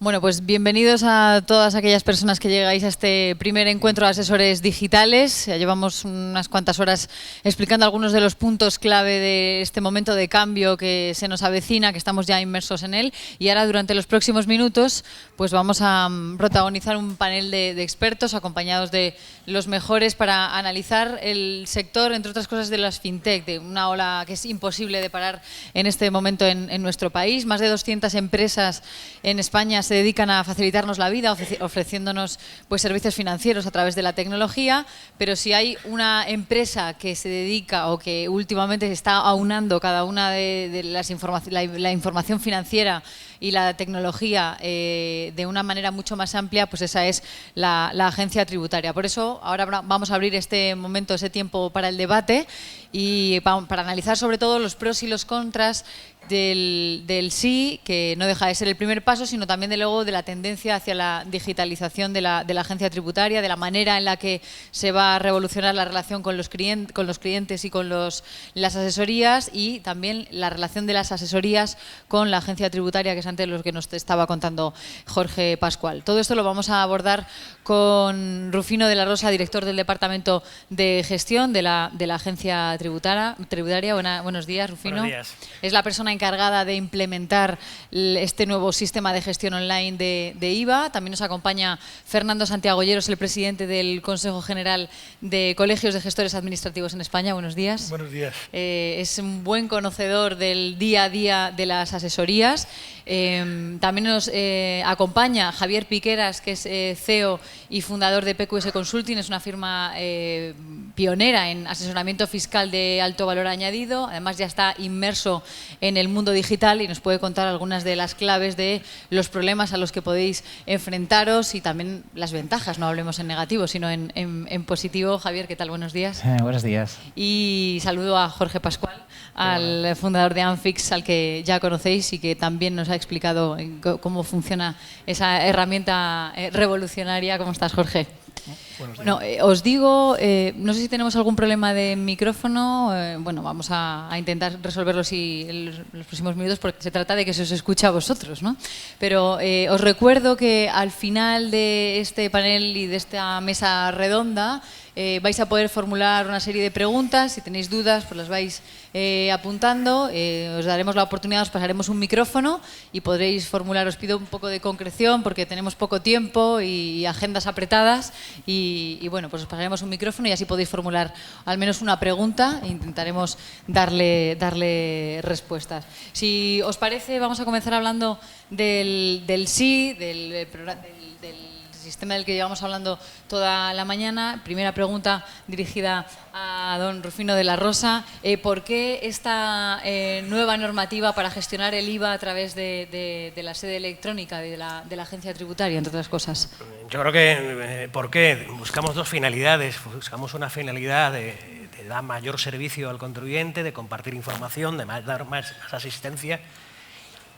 Bueno, pues bienvenidos a todas aquellas personas que llegáis a este primer encuentro de asesores digitales. Ya llevamos unas cuantas horas explicando algunos de los puntos clave de este momento de cambio que se nos avecina, que estamos ya inmersos en él. Y ahora, durante los próximos minutos, pues vamos a protagonizar un panel de expertos acompañados de los mejores para analizar el sector, entre otras cosas, de las fintech, de una ola que es imposible de parar en este momento en nuestro país. Más de 200 empresas en España se dedican a facilitarnos la vida, ofreciéndonos pues servicios financieros a través de la tecnología, pero si hay una empresa que se dedica o que últimamente se está aunando cada una de las la información financiera y la tecnología de una manera mucho más amplia, pues esa es la agencia tributaria. Por eso ahora vamos a abrir este momento, ese tiempo para el debate y para analizar sobre todo los pros y los contras del sí, que no deja de ser el primer paso, sino también de luego de la tendencia hacia la digitalización de la agencia tributaria, de la manera en la que se va a revolucionar la relación con los clientes y con las asesorías, y también la relación de las asesorías con la agencia tributaria, que es antes lo que nos estaba contando Jorge Pascual. Todo esto lo vamos a abordar con Rufino de la Rosa, director del Departamento de Gestión de la agencia tributaria. Buenos días, Rufino. Buenos días. Es la persona encargada de implementar este nuevo sistema de gestión online de IVA. También nos acompaña Fernando Santiago Lleros, el presidente del Consejo General de Colegios de Gestores Administrativos en España. Buenos días. Buenos días. Es un buen conocedor del día a día de las asesorías. También nos acompaña Javier Piqueras, que es CEO y fundador de PQS Consulting. Es una firma pionera en asesoramiento fiscal de alto valor añadido. Además, ya está inmerso en el mundo digital y nos puede contar algunas de las claves de los problemas a los que podéis enfrentaros y también las ventajas. No hablemos en negativo, sino en positivo. Javier, ¿qué tal? Buenos días. Buenos días. Y saludo a Jorge Pascual, al fundador de Anfix, al que ya conocéis y que también nos ha explicado cómo funciona esa herramienta revolucionaria. ¿Cómo estás, Jorge? Bueno, os digo, no sé si tenemos algún problema de micrófono. Bueno, vamos a intentar resolverlo en los próximos minutos, porque se trata de que se os escuche a vosotros, ¿no? Pero os recuerdo que al final de este panel y de esta mesa redonda vais a poder formular una serie de preguntas. Si tenéis dudas, pues las vais apuntando. Os daremos la oportunidad, os pasaremos un micrófono y podréis formular. Os pido un poco de concreción porque tenemos poco tiempo y agendas apretadas. Y bueno, pues os pasaremos un micrófono y así podéis formular al menos una pregunta e intentaremos darle respuestas. Si os parece, vamos a comenzar hablando del sí, del sistema del que llevamos hablando toda la mañana. Primera pregunta dirigida a don Rufino de la Rosa. ¿Por qué esta nueva normativa para gestionar el IVA a través de la sede electrónica de la agencia tributaria, entre otras cosas? Yo creo que, ¿por qué? Buscamos dos finalidades. Buscamos una finalidad de dar mayor servicio al contribuyente, de compartir información, de dar más asistencia.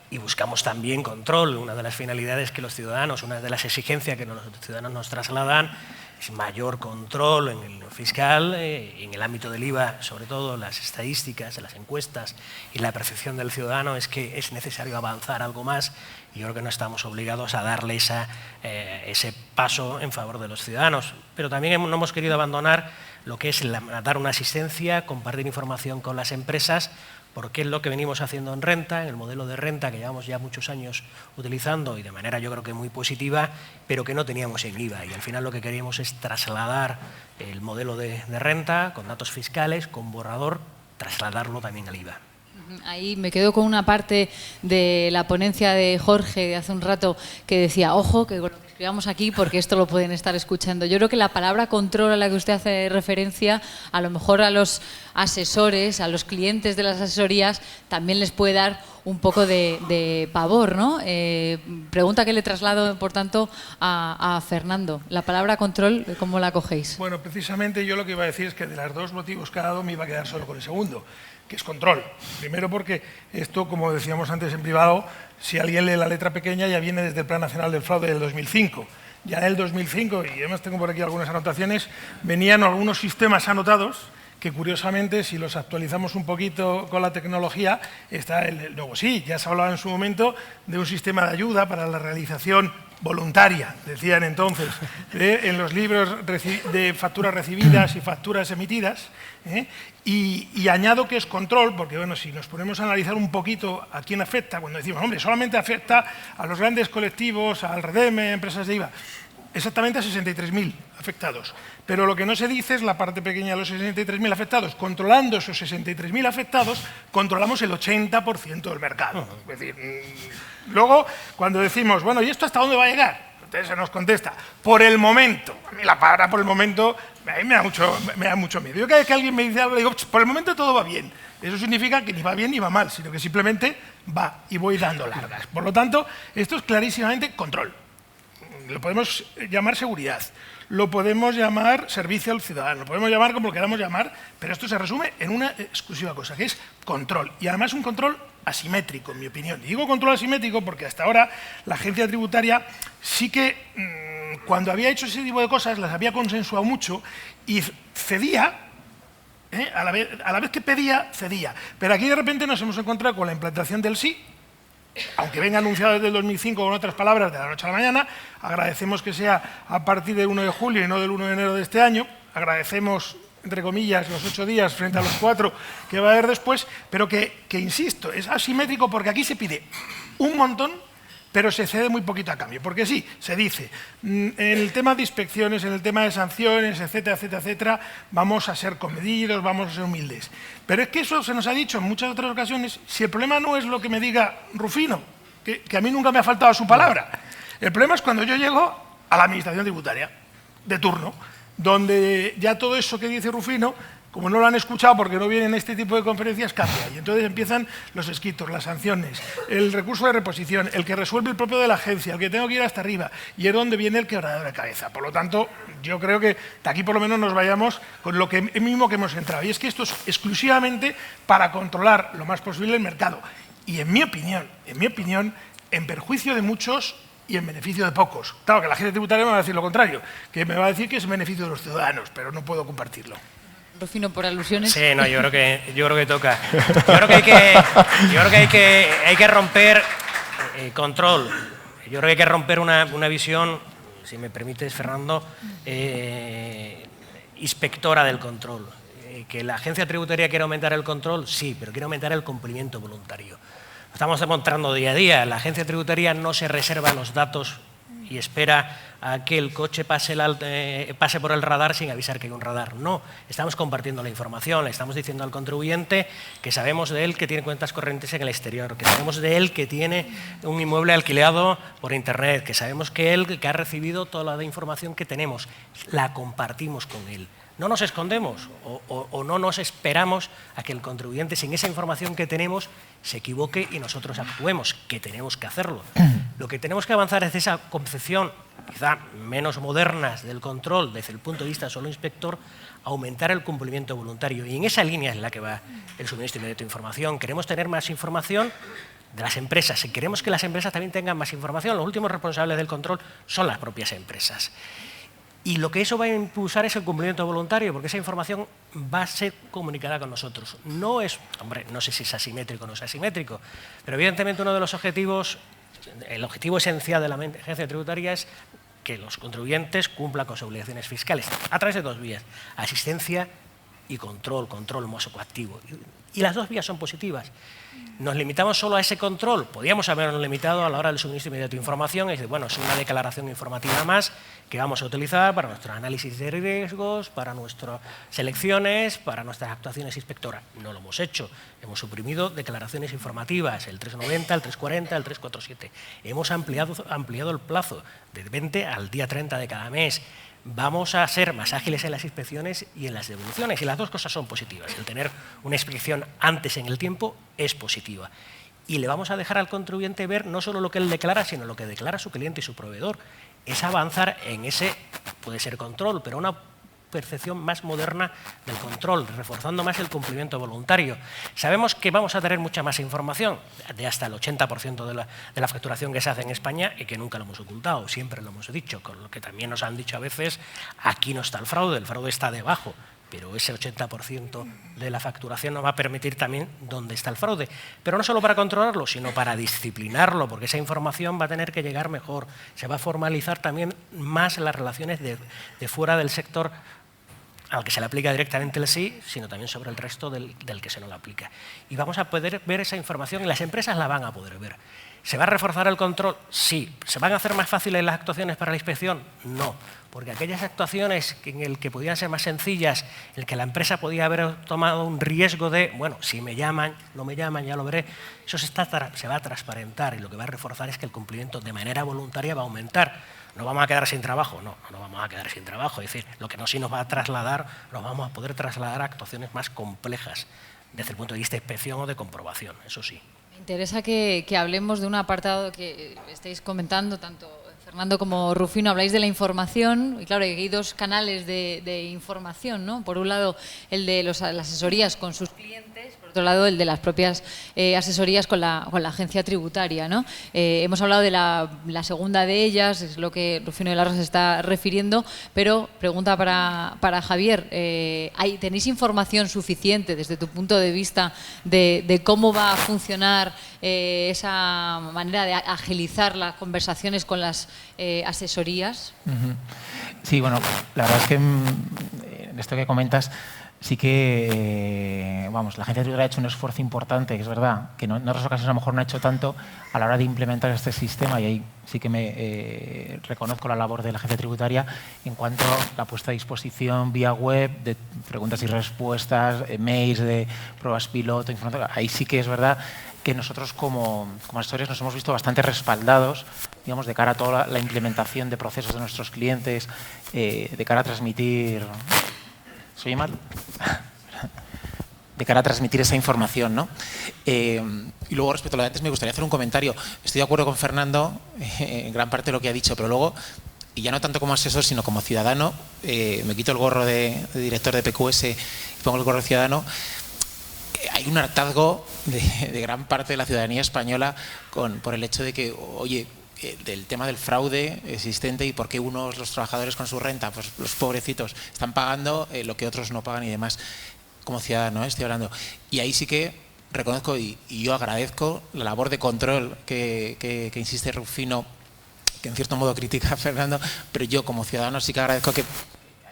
Y buscamos también control. Una de las finalidades que los ciudadanos, una de las exigencias que los ciudadanos nos trasladan es mayor control en el fiscal, en el ámbito del IVA, sobre todo las estadísticas, las encuestas y la percepción del ciudadano es que es necesario avanzar algo más, y yo creo que no estamos obligados a darle ese paso en favor de los ciudadanos. Pero también no hemos querido abandonar lo que es dar una asistencia, compartir información con las empresas, porque es lo que venimos haciendo en renta, en el modelo de renta que llevamos ya muchos años utilizando y de manera yo creo que muy positiva, pero que no teníamos en IVA. Y al final lo que queríamos es trasladar el modelo de renta con datos fiscales, con borrador, trasladarlo también al IVA. Ahí me quedo con una parte de la ponencia de Jorge de hace un rato que decía, ojo, que con lo que escribamos aquí, porque esto lo pueden estar escuchando. Yo creo que la palabra control a la que usted hace referencia, a lo mejor a los asesores, a los clientes de las asesorías, también les puede dar un poco de pavor, ¿no? Pregunta que le traslado, por tanto, a Fernando. La palabra control, ¿cómo la cogéis? Bueno, precisamente yo lo que iba a decir es que de los dos motivos que ha dado me iba a quedar solo con el segundo, que es control. Primero porque esto, como decíamos antes en privado, si alguien lee la letra pequeña ya viene desde el Plan Nacional del Fraude del 2005. Ya en el 2005, y además tengo por aquí algunas anotaciones, venían algunos sistemas anotados que curiosamente, si los actualizamos un poquito con la tecnología, está luego sí, ya se hablaba en su momento de un sistema de ayuda para la realización voluntaria, decían entonces, en los libros de facturas recibidas y facturas emitidas, y añado que es control, porque bueno, si nos ponemos a analizar un poquito a quién afecta, cuando decimos, hombre, solamente afecta a los grandes colectivos, al REDEME, empresas de IVA, exactamente a 63.000 afectados. Pero lo que no se dice es la parte pequeña de los 63.000 afectados. Controlando esos 63.000 afectados, controlamos el 80% del mercado. Es decir, luego, cuando decimos, bueno, ¿y esto hasta dónde va a llegar? Entonces se nos contesta, por el momento. A mí la palabra por el momento a mí me da mucho miedo. Yo cada vez que alguien me dice algo, digo, por el momento todo va bien. Eso significa que ni va bien ni va mal, sino que simplemente va y voy dando largas. Por lo tanto, esto es clarísimamente control. Lo podemos llamar seguridad, lo podemos llamar servicio al ciudadano, lo podemos llamar como lo queramos llamar, pero esto se resume en una exclusiva cosa, que es control. Y además un control asimétrico, en mi opinión. Y digo control asimétrico porque hasta ahora la agencia tributaria sí que, cuando había hecho ese tipo de cosas, las había consensuado mucho y cedía. A la vez que pedía, cedía. Pero aquí de repente nos hemos encontrado con la implantación del sí, aunque venga anunciado desde el 2005 con otras palabras de la noche a la mañana. Agradecemos que sea a partir del 1 de julio y no del 1 de enero de este año. Agradecemos, entre comillas, los 8 días frente a los 4 que va a haber después, pero que insisto, es asimétrico porque aquí se pide un montón, pero se cede muy poquito a cambio. Porque sí, se dice, en el tema de inspecciones, en el tema de sanciones, etcétera, etcétera, etcétera, vamos a ser comedidos, vamos a ser humildes. Pero es que eso se nos ha dicho en muchas otras ocasiones, si el problema no es lo que me diga Rufino, que a mí nunca me ha faltado su palabra, el problema es cuando yo llego a la administración tributaria de turno, donde ya todo eso que dice Rufino, como no lo han escuchado porque no vienen a este tipo de conferencias, cambia. Y entonces empiezan los escritos, las sanciones, el recurso de reposición, el que resuelve el propio de la agencia, el que tengo que ir hasta arriba, y es donde viene el quebradero de cabeza. Por lo tanto, yo creo que de aquí por lo menos nos vayamos con lo que mismo que hemos entrado. Y es que esto es exclusivamente para controlar lo más posible el mercado. Y en mi opinión, en perjuicio de muchos y en beneficio de pocos. Claro que la agencia tributaria me va a decir lo contrario, que me va a decir que es en beneficio de los ciudadanos, pero no puedo compartirlo. Rufino, por alusiones. Sí, no, yo creo que toca. Yo creo que hay que romper control. Yo creo que hay que romper una visión, si me permites, Fernando, inspectora del control. Que la agencia tributaria quiere aumentar el control, sí, pero quiere aumentar el cumplimiento voluntario. Lo estamos demostrando día a día. La agencia tributaria no se reserva los datos y espera a que el coche pase por el radar sin avisar que hay un radar. No, estamos compartiendo la información, le estamos diciendo al contribuyente que sabemos de él que tiene cuentas corrientes en el exterior, que sabemos de él que tiene un inmueble alquilado por internet, que sabemos que él que ha recibido toda la información que tenemos, la compartimos con él. No nos escondemos o no nos esperamos a que el contribuyente, sin esa información que tenemos, se equivoque y nosotros actuemos, que tenemos que hacerlo. Lo que tenemos que avanzar es esa concepción, quizá menos modernas, del control desde el punto de vista solo inspector, aumentar el cumplimiento voluntario. Y en esa línea es la que va el suministro inmediato de información. Queremos tener más información de las empresas y queremos que las empresas también tengan más información. Los últimos responsables del control son las propias empresas. Y lo que eso va a impulsar es el cumplimiento voluntario, porque esa información va a ser comunicada con nosotros. No es, hombre, no sé si es asimétrico o no es asimétrico, pero evidentemente uno de los objetivos, el objetivo esencial de la agencia tributaria es que los contribuyentes cumplan con sus obligaciones fiscales a través de dos vías, asistencia y control más coactivo. Y las dos vías son positivas. ¿Nos limitamos solo a ese control? Podríamos habernos limitado a la hora del suministro inmediato de información y decir, bueno, es una declaración informativa más que vamos a utilizar para nuestro análisis de riesgos, para nuestras selecciones, para nuestras actuaciones inspectoras. No lo hemos hecho. Hemos suprimido declaraciones informativas, el 390, el 340, el 347. Hemos ampliado el plazo de 20 al día 30 de cada mes. Vamos a ser más ágiles en las inspecciones y en las devoluciones. Y las dos cosas son positivas. El tener una inspección antes en el tiempo es positiva. Y le vamos a dejar al contribuyente ver no solo lo que él declara, sino lo que declara su cliente y su proveedor. Es avanzar en ese, puede ser control, pero una percepción más moderna del control, reforzando más el cumplimiento voluntario. Sabemos que vamos a tener mucha más información, de hasta el 80% de la facturación que se hace en España y que nunca lo hemos ocultado, siempre lo hemos dicho, con lo que también nos han dicho a veces, aquí no está el fraude está debajo. pero ese 80% de la facturación nos va a permitir también dónde está el fraude. Pero no solo para controlarlo, sino para disciplinarlo, porque esa información va a tener que llegar mejor. Se va a formalizar también más las relaciones de fuera del sector al que se le aplica directamente el sí, sino también sobre el resto del que se no le aplica. Y vamos a poder ver esa información y las empresas la van a poder ver. ¿Se va a reforzar el control? Sí. ¿Se van a hacer más fáciles las actuaciones para la inspección? No. Porque aquellas actuaciones en el que podían ser más sencillas, en el que la empresa podía haber tomado un riesgo de, bueno, si me llaman, no me llaman, ya lo veré, eso se va a transparentar y lo que va a reforzar es que el cumplimiento de manera voluntaria va a aumentar. No vamos a quedar sin trabajo, no vamos a quedar sin trabajo. Es decir, lo que no sí nos va a trasladar, nos vamos a poder trasladar a actuaciones más complejas desde el punto de vista de inspección o de comprobación, eso sí. Me interesa que hablemos de un apartado que estáis comentando, tanto Fernando como Rufino, habláis de la información, y claro, hay dos canales de información, ¿no? Por un lado, el de las asesorías con sus clientes, por otro lado, el de las propias asesorías con la agencia tributaria, ¿no? Hemos hablado de la segunda de ellas, es lo que Rufino de la Rosa se está refiriendo, pero pregunta para Javier, ¿tenéis información suficiente desde tu punto de vista de cómo va a funcionar esa manera de agilizar las conversaciones con las asesorías? Sí, bueno, la verdad es que en esto que comentas sí que, vamos, la agencia tributaria ha hecho un esfuerzo importante, que es verdad, que en otras ocasiones a lo mejor no ha hecho tanto a la hora de implementar este sistema, y ahí sí que me reconozco la labor de la agencia tributaria en cuanto a la puesta a disposición vía web de preguntas y respuestas, mails de pruebas piloto, información. Ahí sí que es verdad que nosotros como asesores nos hemos visto bastante respaldados, digamos, de cara a toda la implementación de procesos de nuestros clientes, de cara a transmitir... ¿Se oye mal? De cara a transmitir esa información, ¿no? Y luego, respecto a lo de antes, me gustaría hacer un comentario. Estoy de acuerdo con Fernando en gran parte de lo que ha dicho, pero luego, y ya no tanto como asesor, sino como ciudadano, me quito el gorro de director de PQS y pongo el gorro de ciudadano. Hay un hartazgo de gran parte de la ciudadanía española por el hecho de que, oye, del tema del fraude existente y por qué los trabajadores con su renta, pues los pobrecitos, están pagando lo que otros no pagan y demás. Como ciudadano, estoy hablando. Y ahí sí que reconozco y yo agradezco la labor de control que insiste Rufino, que en cierto modo critica a Fernando, pero yo como ciudadano sí que agradezco que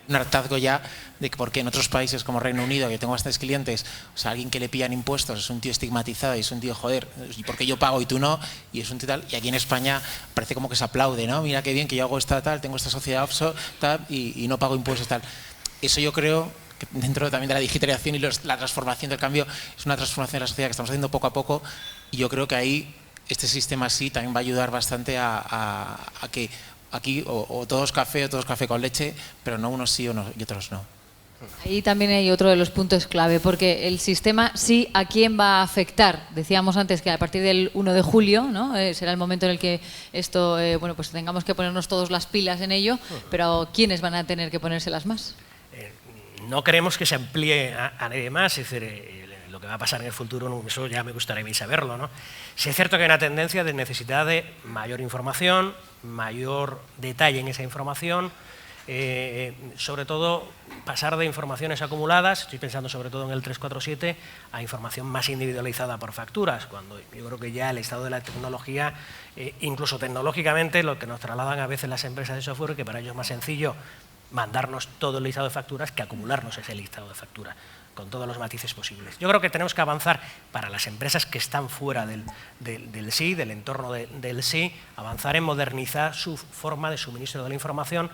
un hartazgo ya de que porque en otros países como Reino Unido, que tengo bastantes clientes, o sea, alguien que le pillan impuestos es un tío estigmatizado y es un tío, joder, ¿y por qué yo pago y tú no? Y es un tío tal, y aquí en España parece como que se aplaude, ¿no? Mira qué bien que yo hago esta tal, tengo esta sociedad offshore tal, y no pago impuestos tal. Eso yo creo que dentro también de la digitalización y la transformación del cambio es una transformación de la sociedad que estamos haciendo poco a poco, y yo creo que ahí este sistema sí también va a ayudar bastante a que aquí o todos café con leche, pero no unos sí y otros no. Ahí también hay otro de los puntos clave, porque el sistema sí, ¿a quién va a afectar? Decíamos antes que a partir del 1 de julio, ¿no? Será el momento en el que esto, bueno, pues tengamos que ponernos todos las pilas en ello, pero ¿quiénes van a tener que ponérselas más? No queremos que se amplíe a nadie más, es decir, lo que va a pasar en el futuro, eso ya me gustaría a mí saberlo, ¿no? Sí es cierto que hay una tendencia de necesidad de mayor información, mayor detalle en esa información, sobre todo pasar de informaciones acumuladas, estoy pensando sobre todo en el 347, a información más individualizada por facturas, cuando yo creo que ya el estado de la tecnología, incluso tecnológicamente, lo que nos trasladan a veces las empresas de software, que para ellos es más sencillo mandarnos todo el listado de facturas que acumularnos ese listado de facturas, con todos los matices posibles. Yo creo que tenemos que avanzar para las empresas que están fuera del SI, del entorno del SI, avanzar en modernizar su forma de suministro de la información,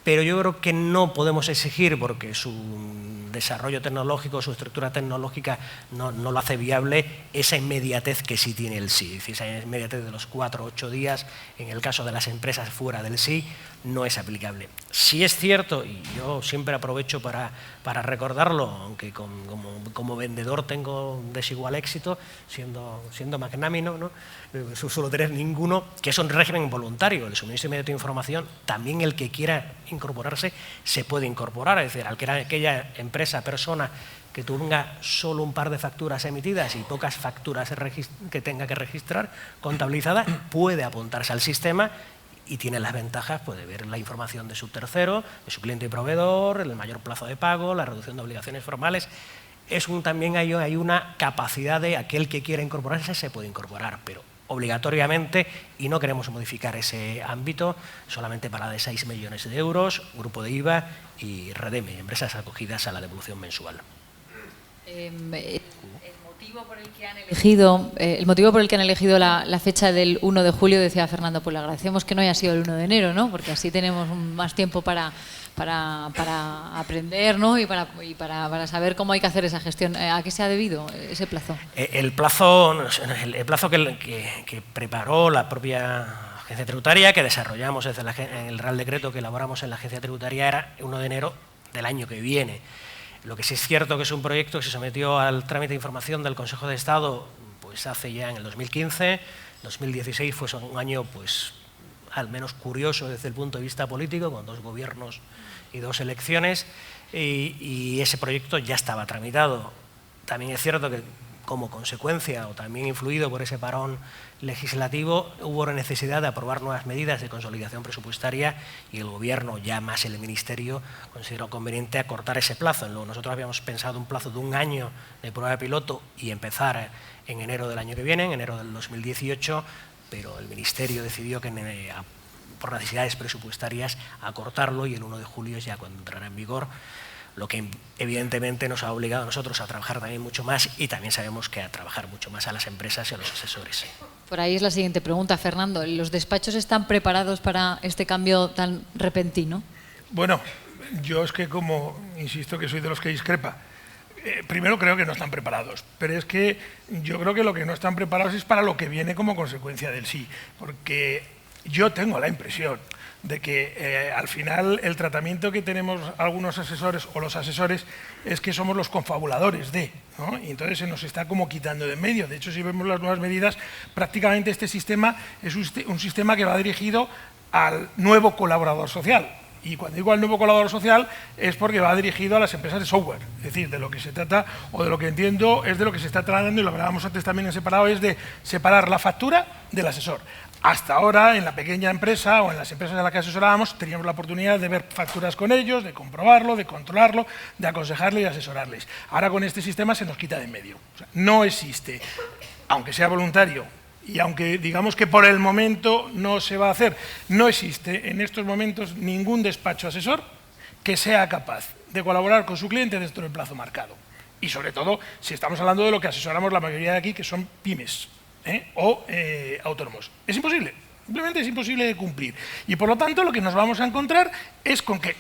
pero yo creo que no podemos exigir, porque su desarrollo tecnológico, su estructura tecnológica no lo hace viable, esa inmediatez que sí tiene el SI. Es decir, esa inmediatez de los 4 o 8 días, en el caso de las empresas fuera del SI, no es aplicable. Sí es cierto, y yo siempre aprovecho para recordarlo, aunque como vendedor tengo desigual éxito, siendo magnánimo, ¿no? Suelo tener ninguno, que es un régimen voluntario, el suministro inmediato de información, también el que quiera incorporarse se puede incorporar, es decir, aquella empresa, persona que tenga solo un par de facturas emitidas y pocas facturas que tenga que registrar, contabilizadas, puede apuntarse al sistema y tiene las ventajas pues, de ver la información de su tercero, de su cliente y proveedor, el mayor plazo de pago, la reducción de obligaciones formales. También hay una capacidad de aquel que quiera incorporarse se puede incorporar, pero obligatoriamente, y no queremos modificar ese ámbito, solamente para de 6 millones de euros, grupo de IVA y Redeme, empresas acogidas a la devolución mensual. El motivo por el que han elegido la fecha del 1 de julio, decía Fernando, pues le agradecemos que no haya sido el 1 de enero, ¿no? Porque así tenemos más tiempo para aprender, ¿no? y para saber cómo hay que hacer esa gestión. ¿A qué se ha debido ese plazo? El plazo que preparó la propia Agencia Tributaria, que desarrollamos desde el Real Decreto que elaboramos en la Agencia Tributaria, era 1 de enero del año que viene. Lo que sí es cierto que es un proyecto que se sometió al trámite de información del Consejo de Estado pues hace ya en el 2015. 2016 fue un año pues al menos curioso desde el punto de vista político, con 2 gobiernos y 2 elecciones, y ese proyecto ya estaba tramitado. También es cierto que como consecuencia o también influido por ese parón legislativo hubo la necesidad de aprobar nuevas medidas de consolidación presupuestaria y el Gobierno, ya más el Ministerio, consideró conveniente acortar ese plazo. Nosotros habíamos pensado un plazo de 1 año de prueba piloto y empezar en enero del año que viene, en enero del 2018, pero el Ministerio decidió que por necesidades presupuestarias acortarlo y el 1 de julio es ya cuando entrará en vigor, lo que evidentemente nos ha obligado a nosotros a trabajar también mucho más y también sabemos que a trabajar mucho más a las empresas y a los asesores. Por ahí es la siguiente pregunta, Fernando. ¿Los despachos están preparados para este cambio tan repentino? Bueno, yo es que insisto que soy de los que discrepa. Primero creo que no están preparados, pero es que yo creo que lo que no están preparados es para lo que viene como consecuencia del sí, porque yo tengo la impresión de que al final el tratamiento que tenemos algunos asesores o los asesores es que somos los confabuladores de, ¿no? Y entonces se nos está como quitando de en medio. De hecho, si vemos las nuevas medidas, prácticamente este sistema es un sistema que va dirigido al nuevo colaborador social. Y cuando digo al nuevo colaborador social es porque va dirigido a las empresas de software. Es decir, de lo que se trata, o de lo que entiendo, es de lo que se está tratando, y lo hablábamos antes también en separado, es de separar la factura del asesor. Hasta ahora, en la pequeña empresa o en las empresas a las que asesorábamos, teníamos la oportunidad de ver facturas con ellos, de comprobarlo, de controlarlo, de aconsejarles y asesorarles. Ahora con este sistema se nos quita de en medio. O sea, no existe, aunque sea voluntario, y aunque digamos que por el momento no se va a hacer, no existe en estos momentos ningún despacho asesor que sea capaz de colaborar con su cliente dentro del plazo marcado. Y sobre todo, si estamos hablando de lo que asesoramos la mayoría de aquí, que son pymes o autónomos. Es imposible, simplemente es imposible de cumplir. Y por lo tanto, lo que nos vamos a encontrar es con que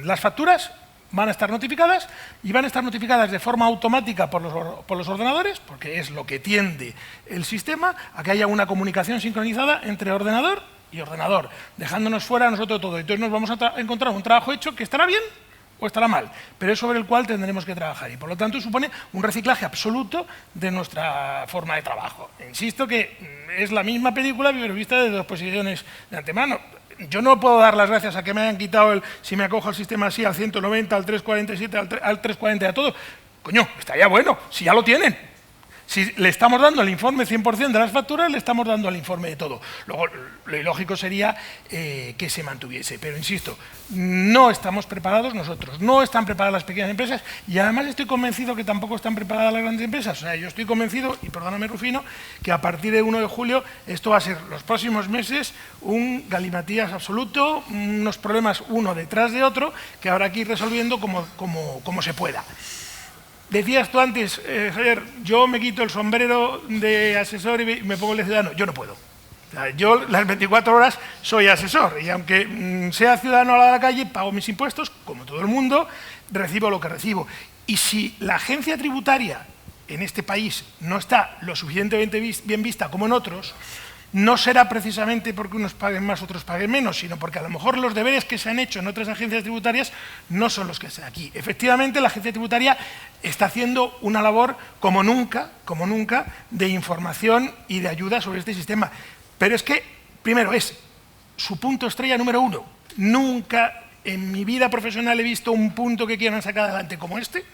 las facturas van a estar notificadas y van a estar notificadas de forma automática por los ordenadores, porque es lo que tiende el sistema, a que haya una comunicación sincronizada entre ordenador y ordenador, dejándonos fuera a nosotros todo. Entonces nos vamos a encontrar un trabajo hecho que estará bien o estará mal, pero es sobre el cual tendremos que trabajar y por lo tanto supone un reciclaje absoluto de nuestra forma de trabajo. Insisto que es la misma película pero vista desde 2 posiciones de antemano. Yo no puedo dar las gracias a que me hayan quitado si me acojo al sistema así, al 190, al 347, al 340, a todo. Coño, estaría bueno, si ya lo tienen. Si le estamos dando el informe 100% de las facturas, le estamos dando el informe de todo. Luego, lo ilógico sería que se mantuviese. Pero, insisto, no estamos preparados nosotros, no están preparadas las pequeñas empresas y además estoy convencido que tampoco están preparadas las grandes empresas. O sea, yo estoy convencido, y perdóname Rufino, que a partir del 1 de julio esto va a ser los próximos meses un galimatías absoluto, unos problemas uno detrás de otro que habrá que ir resolviendo como se pueda. Decías tú antes, Javier, yo me quito el sombrero de asesor y me pongo el de ciudadano. Yo no puedo. O sea, yo las 24 horas soy asesor y aunque sea ciudadano a la calle, pago mis impuestos, como todo el mundo, recibo lo que recibo. Y si la agencia tributaria en este país no está lo suficientemente bien vista como en otros, no será precisamente porque unos paguen más, otros paguen menos, sino porque a lo mejor los deberes que se han hecho en otras agencias tributarias no son los que se hacen aquí. Efectivamente, la agencia tributaria está haciendo una labor como nunca, de información y de ayuda sobre este sistema. Pero es que, primero, es su punto estrella número 1. Nunca en mi vida profesional he visto un punto que quieran sacar adelante como este.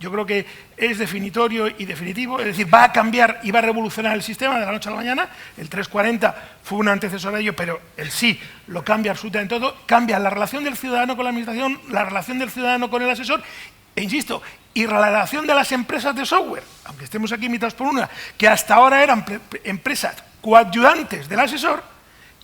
yo creo que es definitorio y definitivo, es decir, va a cambiar y va a revolucionar el sistema de la noche a la mañana. El 340 fue un antecesor de ello, pero el sí lo cambia absolutamente todo, cambia la relación del ciudadano con la administración, la relación del ciudadano con el asesor, e insisto, y la relación de las empresas de software, aunque estemos aquí imitados por una, que hasta ahora eran empresas coayudantes del asesor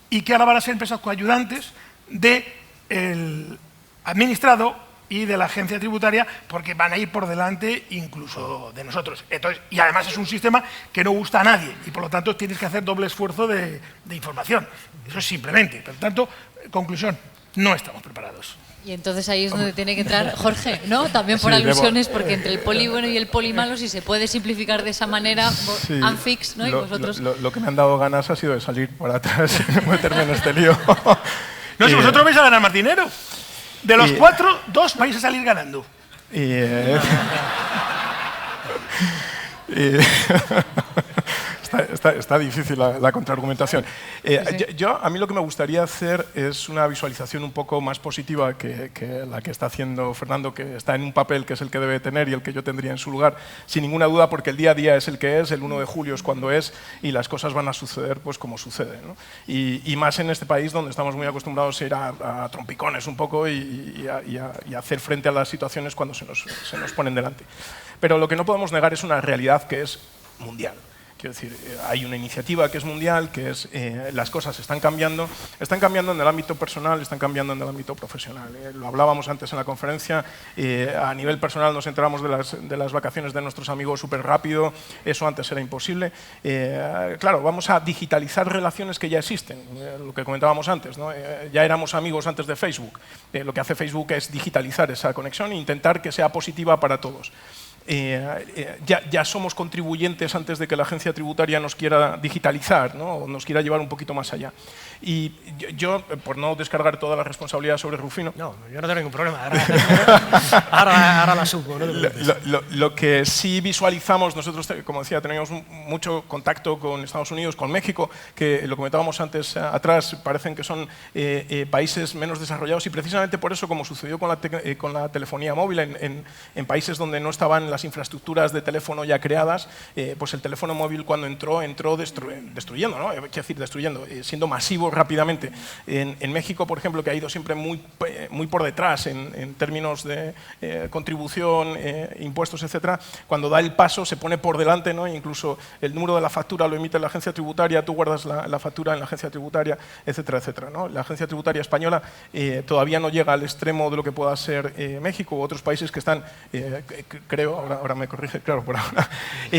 y que ahora van a ser empresas coayudantes del administrado y de la agencia tributaria, porque van a ir por delante incluso de nosotros. Entonces, y además es un sistema que no gusta a nadie y por lo tanto tienes que hacer doble esfuerzo de información. Eso es simplemente. Por lo tanto, conclusión, no estamos preparados. Y entonces ahí es donde tiene que entrar Jorge, ¿no? También por alusiones, porque entre el poli bueno y el poli malo, si se puede simplificar de esa manera, Sí, Anfix, ¿no? Y vosotros... Lo que me han dado ganas ha sido de salir por atrás y meterme en este lío. No, si vosotros vais a ganar más dinero. De los 4, 2 vais a salir ganando. Está difícil la contraargumentación. A mí lo que me gustaría hacer es una visualización un poco más positiva que la que está haciendo Fernando, que está en un papel que es el que debe tener y el que yo tendría en su lugar, sin ninguna duda, porque el día a día es el que es, el 1 de julio es cuando es y las cosas van a suceder pues como suceden, ¿no? Y más en este país donde estamos muy acostumbrados a ir a trompicones un poco y a hacer frente a las situaciones cuando se nos ponen delante. Pero lo que no podemos negar es una realidad que es mundial. Quiero decir, hay una iniciativa que es mundial, que es las cosas están cambiando en el ámbito personal, están cambiando en el ámbito profesional. Lo hablábamos antes en la conferencia, a nivel personal nos enteramos de las vacaciones de nuestros amigos súper rápido, eso antes era imposible. Claro, vamos a digitalizar relaciones que ya existen, lo que comentábamos antes, ¿no? Ya éramos amigos antes de Facebook. Lo que hace Facebook es digitalizar esa conexión e intentar que sea positiva para todos. Ya somos contribuyentes antes de que la agencia tributaria nos quiera digitalizar, ¿no? O nos quiera llevar un poquito más allá. Y yo, por no descargar toda la responsabilidad sobre Rufino... No, yo no tengo ningún problema. Ahora la supo. No lo que sí visualizamos, nosotros, como decía, tenemos mucho contacto con Estados Unidos, con México, que lo comentábamos antes atrás, parecen que son países menos desarrollados y precisamente por eso, como sucedió con la telefonía móvil en países donde no estaban las infraestructuras de teléfono ya creadas, pues el teléfono móvil cuando entró destruyendo, ¿no? Quiero decir, destruyendo, siendo masivo rápidamente. En México, por ejemplo, que ha ido siempre muy por detrás en términos de contribución, impuestos, etcétera, cuando da el paso se pone por delante, ¿no? Incluso el número de la factura lo emite la agencia tributaria, tú guardas la factura en la agencia tributaria, etcétera, etcétera, ¿no? La agencia tributaria española todavía no llega al extremo de lo que pueda ser México u otros países que están, creo, ahora me corrige, claro, por ahora.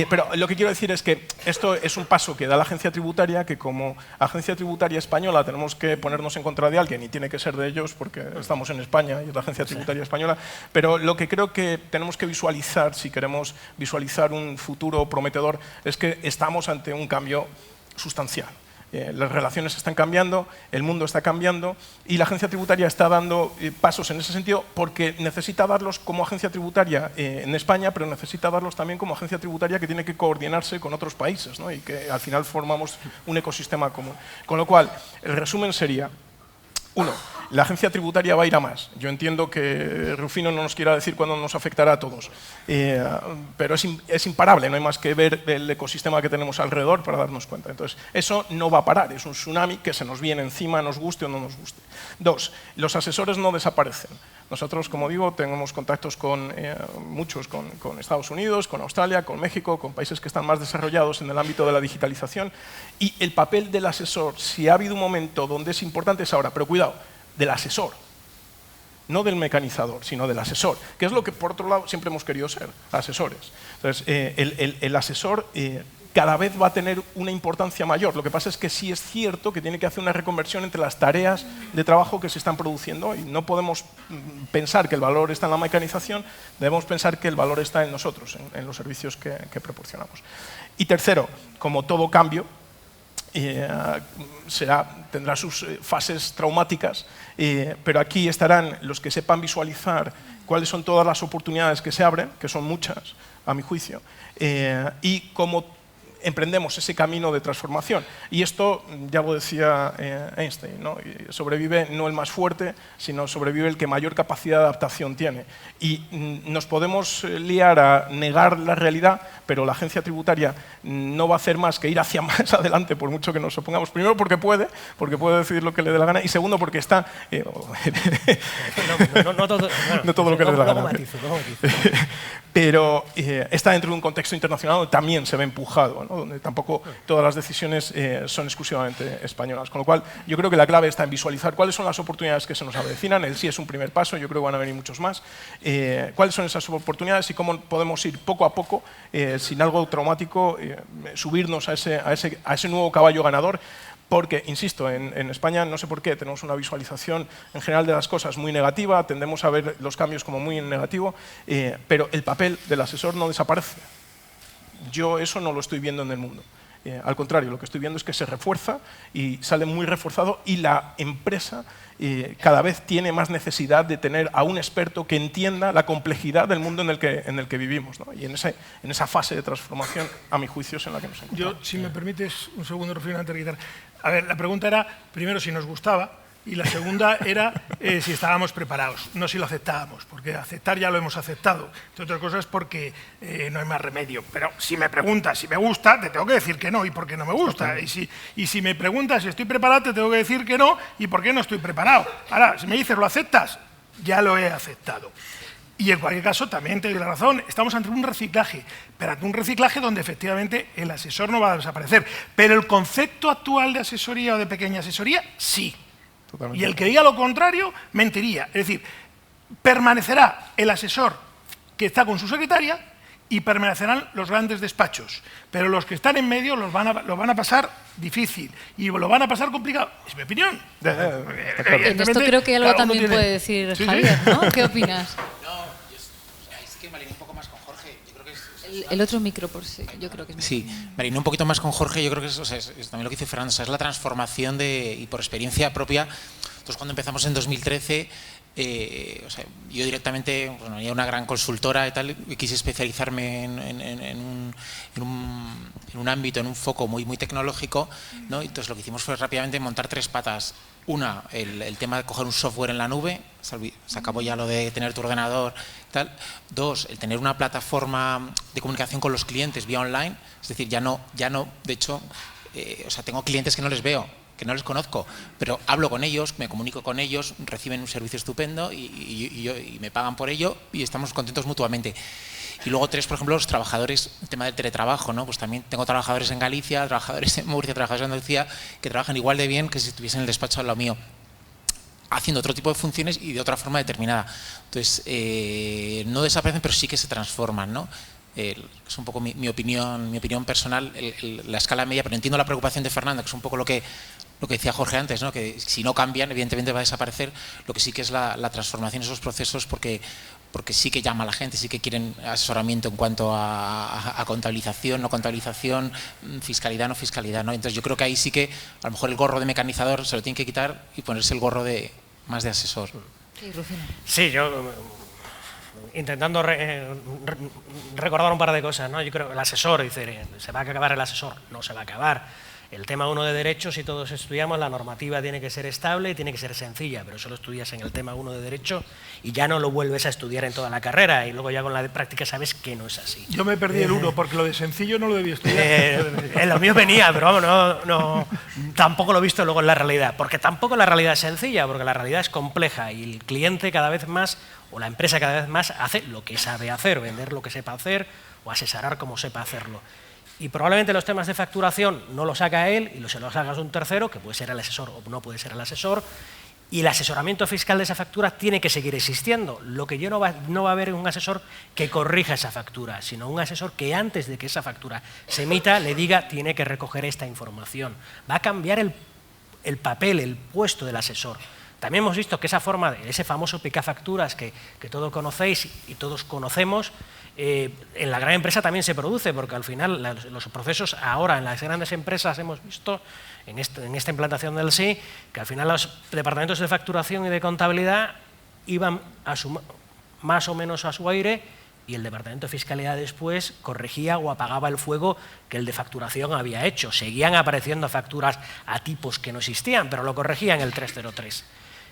Pero lo que quiero decir es que esto es un paso que da la agencia tributaria, que como agencia tributaria española tenemos que ponernos en contra de alguien y tiene que ser de ellos porque estamos en España y es la agencia tributaria española, pero lo que creo que tenemos que visualizar, si queremos visualizar un futuro prometedor, es que estamos ante un cambio sustancial. Las relaciones están cambiando, el mundo está cambiando y la agencia tributaria está dando pasos en ese sentido porque necesita darlos como agencia tributaria en España, pero necesita darlos también como agencia tributaria que tiene que coordinarse con otros países, ¿no? Y que al final formamos un ecosistema común. Con lo cual, el resumen sería, 1. La agencia tributaria va a ir a más. Yo entiendo que Rufino no nos quiera decir cuándo nos afectará a todos, pero es imparable, no hay más que ver el ecosistema que tenemos alrededor para darnos cuenta. Entonces, eso no va a parar, es un tsunami que se nos viene encima, nos guste o no nos guste. 2. Los asesores no desaparecen. Nosotros, como digo, tenemos contactos con muchos, con Estados Unidos, con Australia, con México, con países que están más desarrollados en el ámbito de la digitalización. Y el papel del asesor, si ha habido un momento donde es importante, es ahora. Pero cuidado, del asesor, no del mecanizador, sino del asesor, que es lo que, por otro lado, siempre hemos querido ser, asesores. Entonces, el asesor cada vez va a tener una importancia mayor. Lo que pasa es que sí es cierto que tiene que hacer una reconversión entre las tareas de trabajo que se están produciendo y no podemos pensar que el valor está en la mecanización, debemos pensar que el valor está en nosotros, en los servicios que proporcionamos. Y tercero, como todo cambio, tendrá sus fases traumáticas, pero aquí estarán los que sepan visualizar cuáles son todas las oportunidades que se abren, que son muchas, a mi juicio, y como emprendemos ese camino de transformación. Y esto, ya lo decía Einstein, ¿no? Sobrevive no el más fuerte, sino sobrevive el que mayor capacidad de adaptación tiene. Y nos podemos liar a negar la realidad, pero la agencia tributaria no va a hacer más que ir hacia más adelante, por mucho que nos opongamos. Primero, porque puede decidir lo que le dé la gana, y segundo, porque está... no todo lo que le dé la gana. Pero está dentro de un contexto internacional donde también se ve empujado, ¿no? Donde tampoco todas las decisiones son exclusivamente españolas. Con lo cual, yo creo que la clave está en visualizar cuáles son las oportunidades que se nos avecinan. El sí es un primer paso, yo creo que van a venir muchos más. Cuáles son esas oportunidades y cómo podemos ir poco a poco, sin algo traumático, subirnos a ese nuevo caballo ganador. Porque, insisto, en España no sé por qué tenemos una visualización en general de las cosas muy negativa, tendemos a ver los cambios como muy en negativo, pero el papel del asesor no desaparece. Yo eso no lo estoy viendo en el mundo. Al contrario, lo que estoy viendo es que se refuerza y sale muy reforzado, y la empresa cada vez tiene más necesidad de tener a un experto que entienda la complejidad del mundo en el que vivimos, ¿no? Y en esa fase de transformación, a mi juicio, es en la que nos encontramos. Yo, si me permites un segundo, Rufino, antes de quitar. A ver, la pregunta era, primero, si nos gustaba, y la segunda era si estábamos preparados, no si lo aceptábamos, porque aceptar ya lo hemos aceptado, entre otras cosas porque no hay más remedio. Pero si me preguntas si me gusta, te tengo que decir que no y por qué no me gusta. Y si me preguntas si estoy preparado, te tengo que decir que no y por qué no estoy preparado. Ahora, si me dices ¿lo aceptas? Ya lo he aceptado. Y en cualquier caso, también te doy la razón, estamos ante un reciclaje, pero ante un reciclaje donde efectivamente el asesor no va a desaparecer. Pero el concepto actual de asesoría o de pequeña asesoría, sí. Totalmente. Y el que diga lo contrario, mentiría. Es decir, permanecerá el asesor que está con su secretaria y permanecerán los grandes despachos. Pero los que están en medio lo van a pasar difícil y lo van a pasar complicado. Es mi opinión. En esto creo que algo también puede decir Javier, ¿no? ¿Qué opinas? Es que me alineé un poco más con Jorge. Yo creo que el otro micro, por si. Yo creo que es sí, me alineé un poquito más con Jorge. Yo creo que es también lo que dice Fernando. O sea, es la transformación y por experiencia propia. Entonces, cuando empezamos en 2013, yo directamente, bueno, había una gran consultora y tal, y quise especializarme en un ámbito, en un foco muy tecnológico, ¿no? Entonces, lo que hicimos fue rápidamente montar 3 patas. Una, el tema de coger un software en la nube, se acabó ya lo de tener tu ordenador y tal. 2, el tener una plataforma de comunicación con los clientes vía online, es decir, ya no de hecho, tengo clientes que no les veo, que no les conozco, pero hablo con ellos, me comunico con ellos, reciben un servicio estupendo y me pagan por ello y estamos contentos mutuamente. Y luego 3, por ejemplo, los trabajadores, el tema del teletrabajo, ¿no? Pues también tengo trabajadores en Galicia, trabajadores en Murcia, trabajadores en Andalucía, que trabajan igual de bien que si estuviesen en el despacho al lado mío, haciendo otro tipo de funciones y de otra forma determinada. Entonces, no desaparecen, pero sí que se transforman, ¿no? Es un poco mi opinión personal, la escala media, pero entiendo la preocupación de Fernando, que es un poco lo que decía Jorge antes, ¿no? Que si no cambian, evidentemente va a desaparecer. Lo que sí que es la transformación de esos procesos, porque sí que llama a la gente, sí que quieren asesoramiento en cuanto a contabilización, no contabilización, fiscalidad, no fiscalidad, ¿no? Entonces yo creo que ahí sí que a lo mejor el gorro de mecanizador se lo tiene que quitar y ponerse el gorro más de asesor. Sí, Rufino. Sí, yo intentando recordar un par de cosas, ¿no? Yo creo que el asesor, dice, ¿se va a acabar el asesor? No se va a acabar. El tema 1 de derechos, si todos estudiamos, la normativa tiene que ser estable y tiene que ser sencilla, pero solo estudias en el tema 1 de derecho y ya no lo vuelves a estudiar en toda la carrera y luego ya con la práctica sabes que no es así. Yo me perdí el 1 porque lo de sencillo no lo debí estudiar. En lo mío venía, pero vamos, tampoco lo he visto luego en la realidad, porque tampoco la realidad es sencilla, porque la realidad es compleja y el cliente cada vez más, o la empresa cada vez más, hace lo que sabe hacer, vender lo que sepa hacer o asesorar como sepa hacerlo. Y probablemente los temas de facturación no los haga él y se los hagas un tercero, que puede ser el asesor o no puede ser el asesor, y el asesoramiento fiscal de esa factura tiene que seguir existiendo. Lo que no va a haber un asesor que corrija esa factura, sino un asesor que antes de que esa factura se emita le diga tiene que recoger esta información. Va a cambiar el papel, el puesto del asesor. También hemos visto que esa forma, ese famoso picafacturas que todos conocéis y todos conocemos, en la gran empresa también se produce, porque al final los procesos ahora en las grandes empresas hemos visto, en esta implantación del SI, que al final los departamentos de facturación y de contabilidad iban más o menos a su aire y el Departamento de Fiscalidad después corregía o apagaba el fuego que el de facturación había hecho. Seguían apareciendo facturas a tipos que no existían, pero lo corregía en el 303.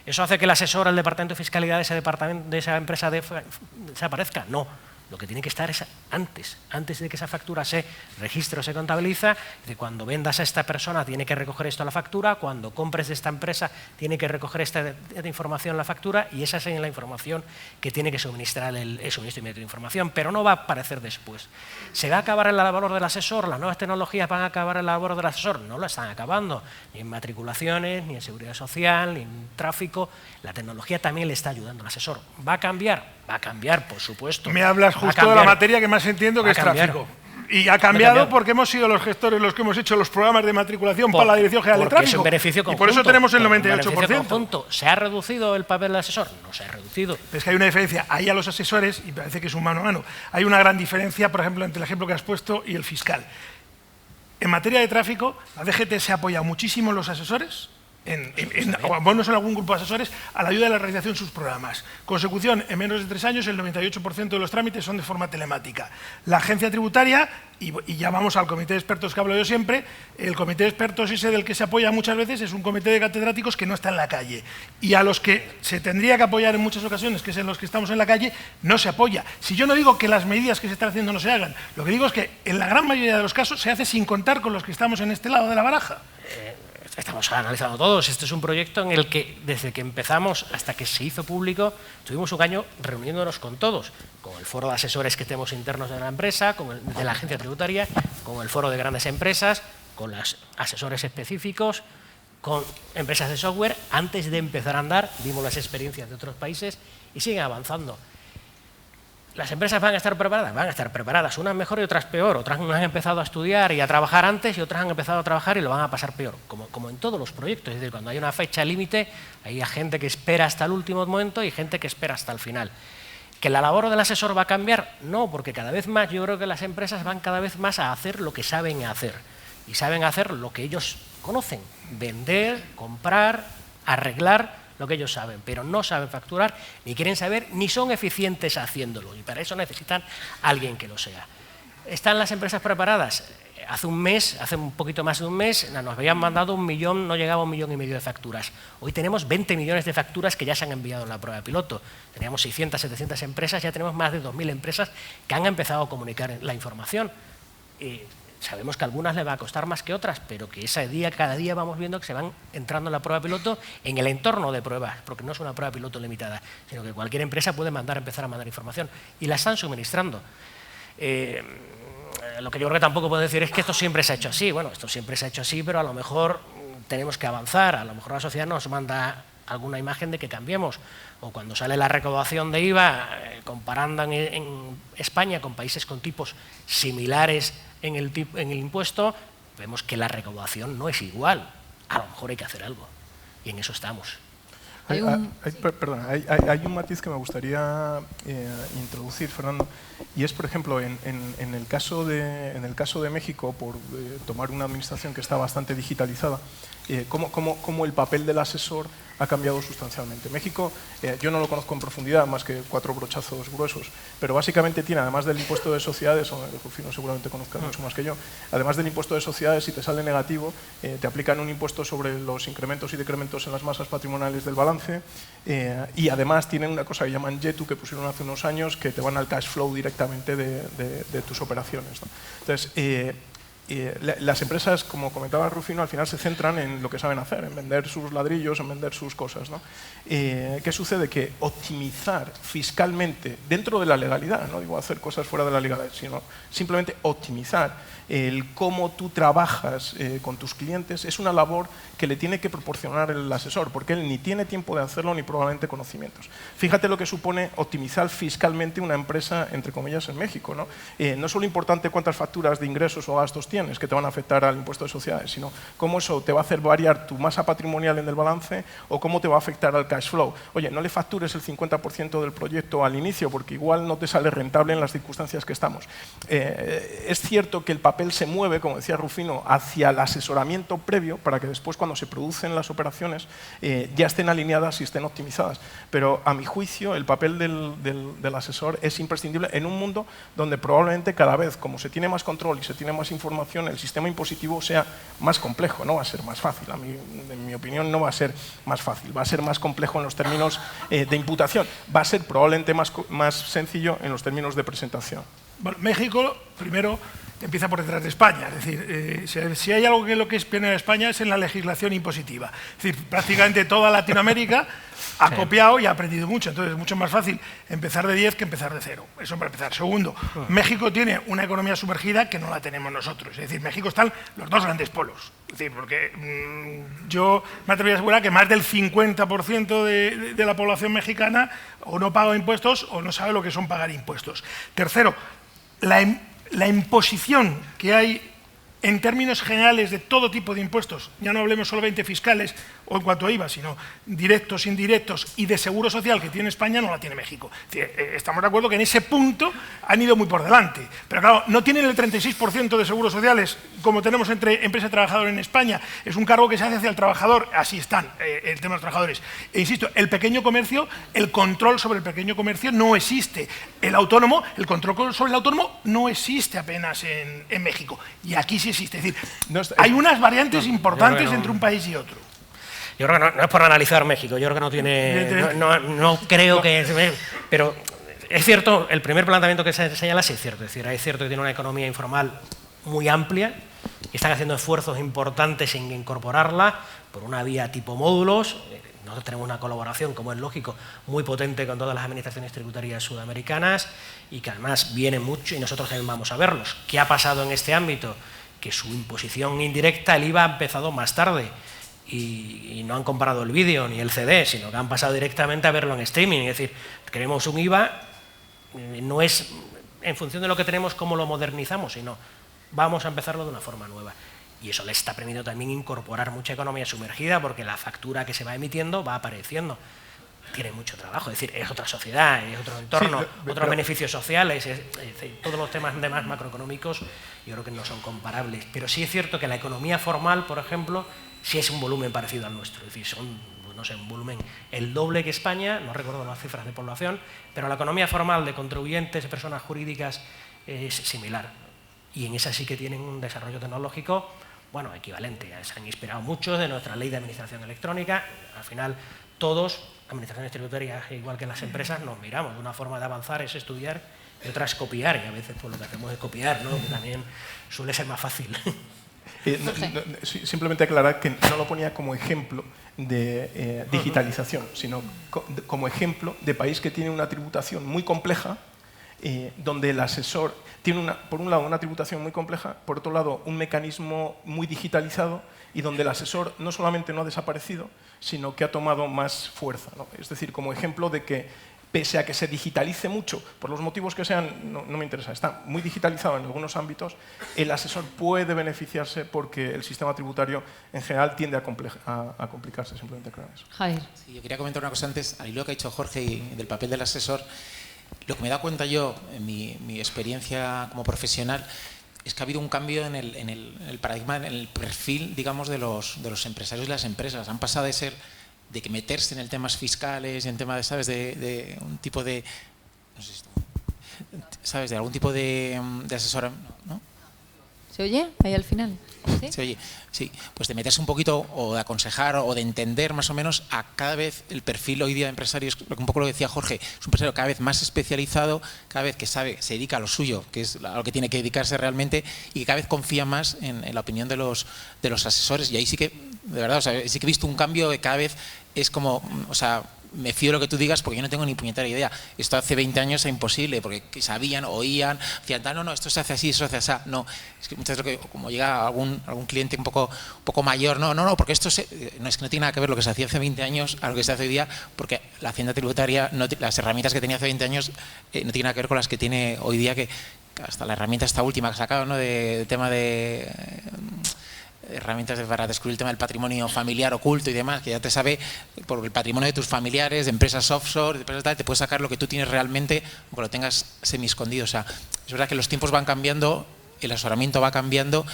¿Eso hace que el asesor al Departamento de Fiscalidad de esa empresa desaparezca? No. Lo que tiene que estar es antes de que esa factura se registre o se contabiliza, de cuando vendas a esta persona tiene que recoger esto a la factura, cuando compres de esta empresa tiene que recoger esta información a la factura, y esa es la información que tiene que suministrar el suministro inmediato de información, pero no va a aparecer después. ¿Se va a acabar la labor del asesor? ¿Las nuevas tecnologías van a acabar la labor del asesor? No la están acabando, ni en matriculaciones, ni en seguridad social, ni en tráfico. La tecnología también le está ayudando al asesor. ¿Va a cambiar? Va a cambiar, por supuesto. Me hablas justo de la materia que más entiendo, que es tráfico. Y ha cambiado porque hemos sido los gestores los que hemos hecho los programas de matriculación para la Dirección General de Tráfico. Es un beneficio conjunto, y por eso tenemos el 98%. ¿Se ha reducido el papel del asesor? No se ha reducido. Es que hay una diferencia. Ahí a los asesores, y parece que es un mano a mano, hay una gran diferencia, por ejemplo, entre el ejemplo que has puesto y el fiscal. En materia de tráfico, la DGT se ha apoyado muchísimo en los asesores, no son algún grupo de asesores, a la ayuda de la realización de sus programas. Consecución, en menos de 3 años, el 98% de los trámites son de forma telemática. La agencia tributaria, y ya vamos al comité de expertos que hablo yo siempre, el comité de expertos ese del que se apoya muchas veces es un comité de catedráticos que no está en la calle. Y a los que se tendría que apoyar en muchas ocasiones, que es en los que estamos en la calle, no se apoya. Si yo no digo que las medidas que se están haciendo no se hagan, lo que digo es que en la gran mayoría de los casos se hace sin contar con los que estamos en este lado de la baraja. Estamos analizando todos. Este es un proyecto en el que, desde que empezamos hasta que se hizo público, tuvimos un año reuniéndonos con todos, con el foro de asesores que tenemos internos de la empresa, con el de la agencia tributaria, con el foro de grandes empresas, con los asesores específicos, con empresas de software. Antes de empezar a andar, vimos las experiencias de otros países y siguen avanzando. ¿Las empresas van a estar preparadas? Van a estar preparadas, unas mejor y otras peor. Otras han empezado a estudiar y a trabajar antes y otras han empezado a trabajar y lo van a pasar peor, como en todos los proyectos. Es decir, cuando hay una fecha límite, hay gente que espera hasta el último momento y gente que espera hasta el final. ¿Que la labor del asesor va a cambiar? No, porque cada vez más yo creo que las empresas van cada vez más a hacer lo que saben hacer. Y saben hacer lo que ellos conocen: vender, comprar, arreglar lo que ellos saben, pero no saben facturar, ni quieren saber, ni son eficientes haciéndolo, y para eso necesitan a alguien que lo sea. ¿Están las empresas preparadas? Hace un poquito más de un mes, nos habían mandado 1 millón, no llegaba a 1,5 millones de facturas. Hoy tenemos 20 millones de facturas que ya se han enviado en la prueba piloto. Teníamos 600, 700 empresas, ya tenemos más de 2.000 empresas que han empezado a comunicar la información. Sabemos que a algunas le va a costar más que otras, pero que cada día vamos viendo que se van entrando en la prueba piloto en el entorno de pruebas, porque no es una prueba piloto limitada, sino que cualquier empresa puede empezar a mandar información, y la están suministrando. Lo que yo creo que tampoco puedo decir es que esto siempre se ha hecho así. Bueno, esto siempre se ha hecho así, pero a lo mejor tenemos que avanzar, a lo mejor la sociedad nos manda alguna imagen de que cambiemos, o cuando sale la recaudación de IVA, comparando en España con países con tipos similares en el impuesto, vemos que la recaudación no es igual. A lo mejor hay que hacer algo, y en eso estamos. Hay un matiz que me gustaría introducir, Fernando, y es, por ejemplo, en el caso de México, por tomar una administración que está bastante digitalizada, cómo el papel del asesor ha cambiado sustancialmente. México, yo no lo conozco en profundidad, más que 4 brochazos gruesos, pero básicamente tiene, además del impuesto de sociedades, o Rufino seguramente conozca mucho más que yo, además del impuesto de sociedades, si te sale negativo, te aplican un impuesto sobre los incrementos y decrementos en las masas patrimoniales del balance, y además tienen una cosa que llaman YETU, que pusieron hace unos años, que te van al cash flow directamente de tus operaciones, ¿no? Entonces, las empresas, como comentaba Rufino, al final se centran en lo que saben hacer, en vender sus ladrillos, en vender sus cosas, ¿no? ¿Qué sucede? Que optimizar fiscalmente, dentro de la legalidad, no digo hacer cosas fuera de la legalidad, sino simplemente optimizar el cómo tú trabajas con tus clientes, es una labor que le tiene que proporcionar el asesor, porque él ni tiene tiempo de hacerlo ni probablemente conocimientos. Fíjate lo que supone optimizar fiscalmente una empresa, entre comillas, en México, ¿no? No es solo importante cuántas facturas de ingresos o gastos tiene, tienes que te van a afectar al impuesto de sociedades, sino cómo eso te va a hacer variar tu masa patrimonial en el balance o cómo te va a afectar al cash flow. Oye, no le factures el 50% del proyecto al inicio porque igual no te sale rentable en las circunstancias que estamos. Es cierto que el papel se mueve, como decía Rufino, hacia el asesoramiento previo para que después cuando se producen las operaciones ya estén alineadas y estén optimizadas. Pero a mi juicio el papel del asesor es imprescindible en un mundo donde probablemente cada vez, como se tiene más control y se tiene más información, el sistema impositivo sea más complejo, no va a ser más fácil. En mi opinión no va a ser más fácil, va a ser más complejo en los términos de imputación, va a ser probablemente más sencillo en los términos de presentación. Bueno, México, primero, empieza por detrás de España. Es decir, si hay algo que lo que es pionero en España es en la legislación impositiva. Es decir, prácticamente toda Latinoamérica ha copiado y ha aprendido mucho. Entonces es mucho más fácil empezar de 10 que empezar de 0. Eso para empezar. Segundo, México tiene una economía sumergida que no la tenemos nosotros. Es decir, en México están los dos grandes polos. Es decir, porque yo me atrevería a asegurar que más del 50% de la población mexicana o no paga impuestos o no sabe lo que son pagar impuestos. Tercero, la imposición que hay en términos generales de todo tipo de impuestos, ya no hablemos solamente fiscales o en cuanto a IVA, sino directos, indirectos y de seguro social que tiene España, no la tiene México. Es decir, estamos de acuerdo que en ese punto han ido muy por delante. Pero claro, no tienen el 36% de seguros sociales como tenemos entre empresa y trabajador en España. Es un cargo que se hace hacia el trabajador, así están el tema de los trabajadores. E insisto, el pequeño comercio, el control sobre el pequeño comercio no existe. El control sobre el autónomo no existe apenas en México. Y aquí sí existe. Es decir, hay unas variantes importantes entre un país y otro. Yo creo que no es por analizar México, yo creo que no tiene... No creo que... Pero es cierto, el primer planteamiento que se señala sí es cierto. Es decir, es cierto que tiene una economía informal muy amplia y están haciendo esfuerzos importantes en incorporarla por una vía tipo módulos. Nosotros tenemos una colaboración, como es lógico, muy potente con todas las administraciones tributarias sudamericanas y que además viene mucho y nosotros también vamos a verlos. ¿Qué ha pasado en este ámbito? Que su imposición indirecta, el IVA, ha empezado más tarde y no han comprado el vídeo ni el CD, sino que han pasado directamente a verlo en streaming. Es decir, queremos un IVA, no es en función de lo que tenemos cómo lo modernizamos, sino vamos a empezarlo de una forma nueva. Y eso le está permitiendo también incorporar mucha economía sumergida porque la factura que se va emitiendo va apareciendo. Tiene mucho trabajo, es decir, es otra sociedad, es otro entorno, otros beneficios sociales, todos los temas de más macroeconómicos yo creo que no son comparables. Pero sí es cierto que la economía formal, por ejemplo, sí es un volumen parecido al nuestro, es decir, son, no sé, un volumen el doble que España, no recuerdo las cifras de población, pero la economía formal de contribuyentes, de personas jurídicas, es similar. Y en esa sí que tienen un desarrollo tecnológico, bueno, equivalente. Se han inspirado mucho de nuestra ley de administración electrónica. Al final, todos, administraciones tributarias, igual que las empresas, nos miramos. Una forma de avanzar es estudiar y otra es copiar. Y a veces pues, lo que hacemos es copiar, ¿no? Que también suele ser más fácil. Simplemente aclarar que no lo ponía como ejemplo de digitalización, sino como ejemplo de país que tiene una tributación muy compleja, donde el asesor tiene, por un lado, una tributación muy compleja, por otro lado, un mecanismo muy digitalizado y donde el asesor no solamente no ha desaparecido, sino que ha tomado más fuerza, ¿no? Es decir, como ejemplo de que, pese a que se digitalice mucho, por los motivos que sean, no me interesa, está muy digitalizado en algunos ámbitos, el asesor puede beneficiarse porque el sistema tributario en general tiende a complicarse, simplemente creo eso. Javier. Sí, yo quería comentar una cosa antes, al hilo que ha dicho Jorge y del papel del asesor. Lo que me he dado cuenta yo, en mi experiencia como profesional, es que ha habido un cambio en el paradigma, en el perfil, digamos, de los empresarios y las empresas. Han pasado de que meterse en el temas fiscales y en temas, ¿sabes?, de un tipo de, no sé, ¿sabes?, de algún tipo de asesoramiento, ¿no? ¿Se oye ahí al final? ¿Sí? Se oye, sí. Pues de meterse un poquito o de aconsejar o de entender más o menos a cada vez el perfil hoy día de empresarios, un poco lo que decía Jorge, es un empresario cada vez más especializado, cada vez que sabe, se dedica a lo suyo, que es a lo que tiene que dedicarse realmente y que cada vez confía más en la opinión de los asesores. Y ahí sí que, de verdad, o sea, sí que he visto un cambio de cada vez es como, o sea, me fío de lo que tú digas porque yo no tengo ni puñetera idea. Esto hace 20 años era imposible porque sabían, oían, decían, no, esto se hace así, eso se hace así. No, es que muchas veces como llega algún cliente un poco mayor, no, porque esto no es que no tiene nada que ver lo que se hacía hace 20 años a lo que se hace hoy día, porque la hacienda tributaria, las herramientas que tenía hace 20 años no tienen nada que ver con las que tiene hoy día, que hasta la herramienta esta última que ha sacado, ¿no? De tema de herramientas para descubrir el tema del patrimonio familiar oculto y demás, que ya te sabe por el patrimonio de tus familiares, de empresas offshore, de empresas tal, te puedes sacar lo que tú tienes realmente, aunque lo tengas semi escondido. O sea, es verdad que los tiempos van cambiando, el asesoramiento va cambiando,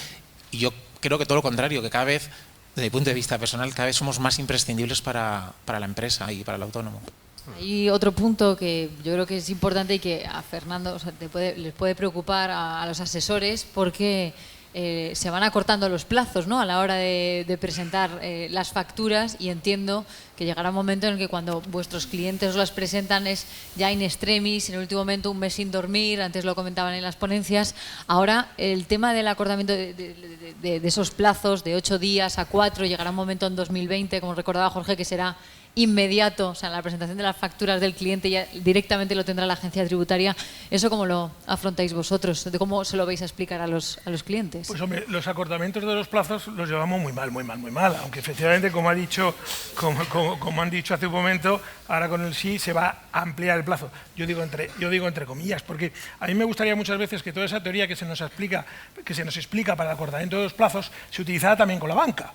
y yo creo que todo lo contrario, que cada vez, desde mi punto de vista personal, cada vez somos más imprescindibles para la empresa y para el autónomo. Hay otro punto que yo creo que es importante y que a Fernando, o sea, les puede preocupar a los asesores, porque se van acortando los plazos, ¿no?, a la hora de presentar las facturas, y entiendo que llegará un momento en el que cuando vuestros clientes os las presentan es ya in extremis, en el último momento, un mes sin dormir, antes lo comentaban en las ponencias. Ahora el tema del acortamiento de esos plazos de 8 días a 4, llegará un momento en 2020, como recordaba Jorge, que será inmediato, o sea, la presentación de las facturas del cliente ya directamente lo tendrá la agencia tributaria. ¿Eso cómo lo afrontáis vosotros? ¿De cómo se lo vais a explicar a los clientes? Pues hombre, los acortamientos de los plazos los llevamos muy mal, aunque efectivamente, como han dicho hace un momento, ahora con el sí se va a ampliar el plazo. Yo digo entre comillas, porque a mí me gustaría muchas veces que toda esa teoría que se nos explica para el acortamiento de los plazos se utilizara también con la banca.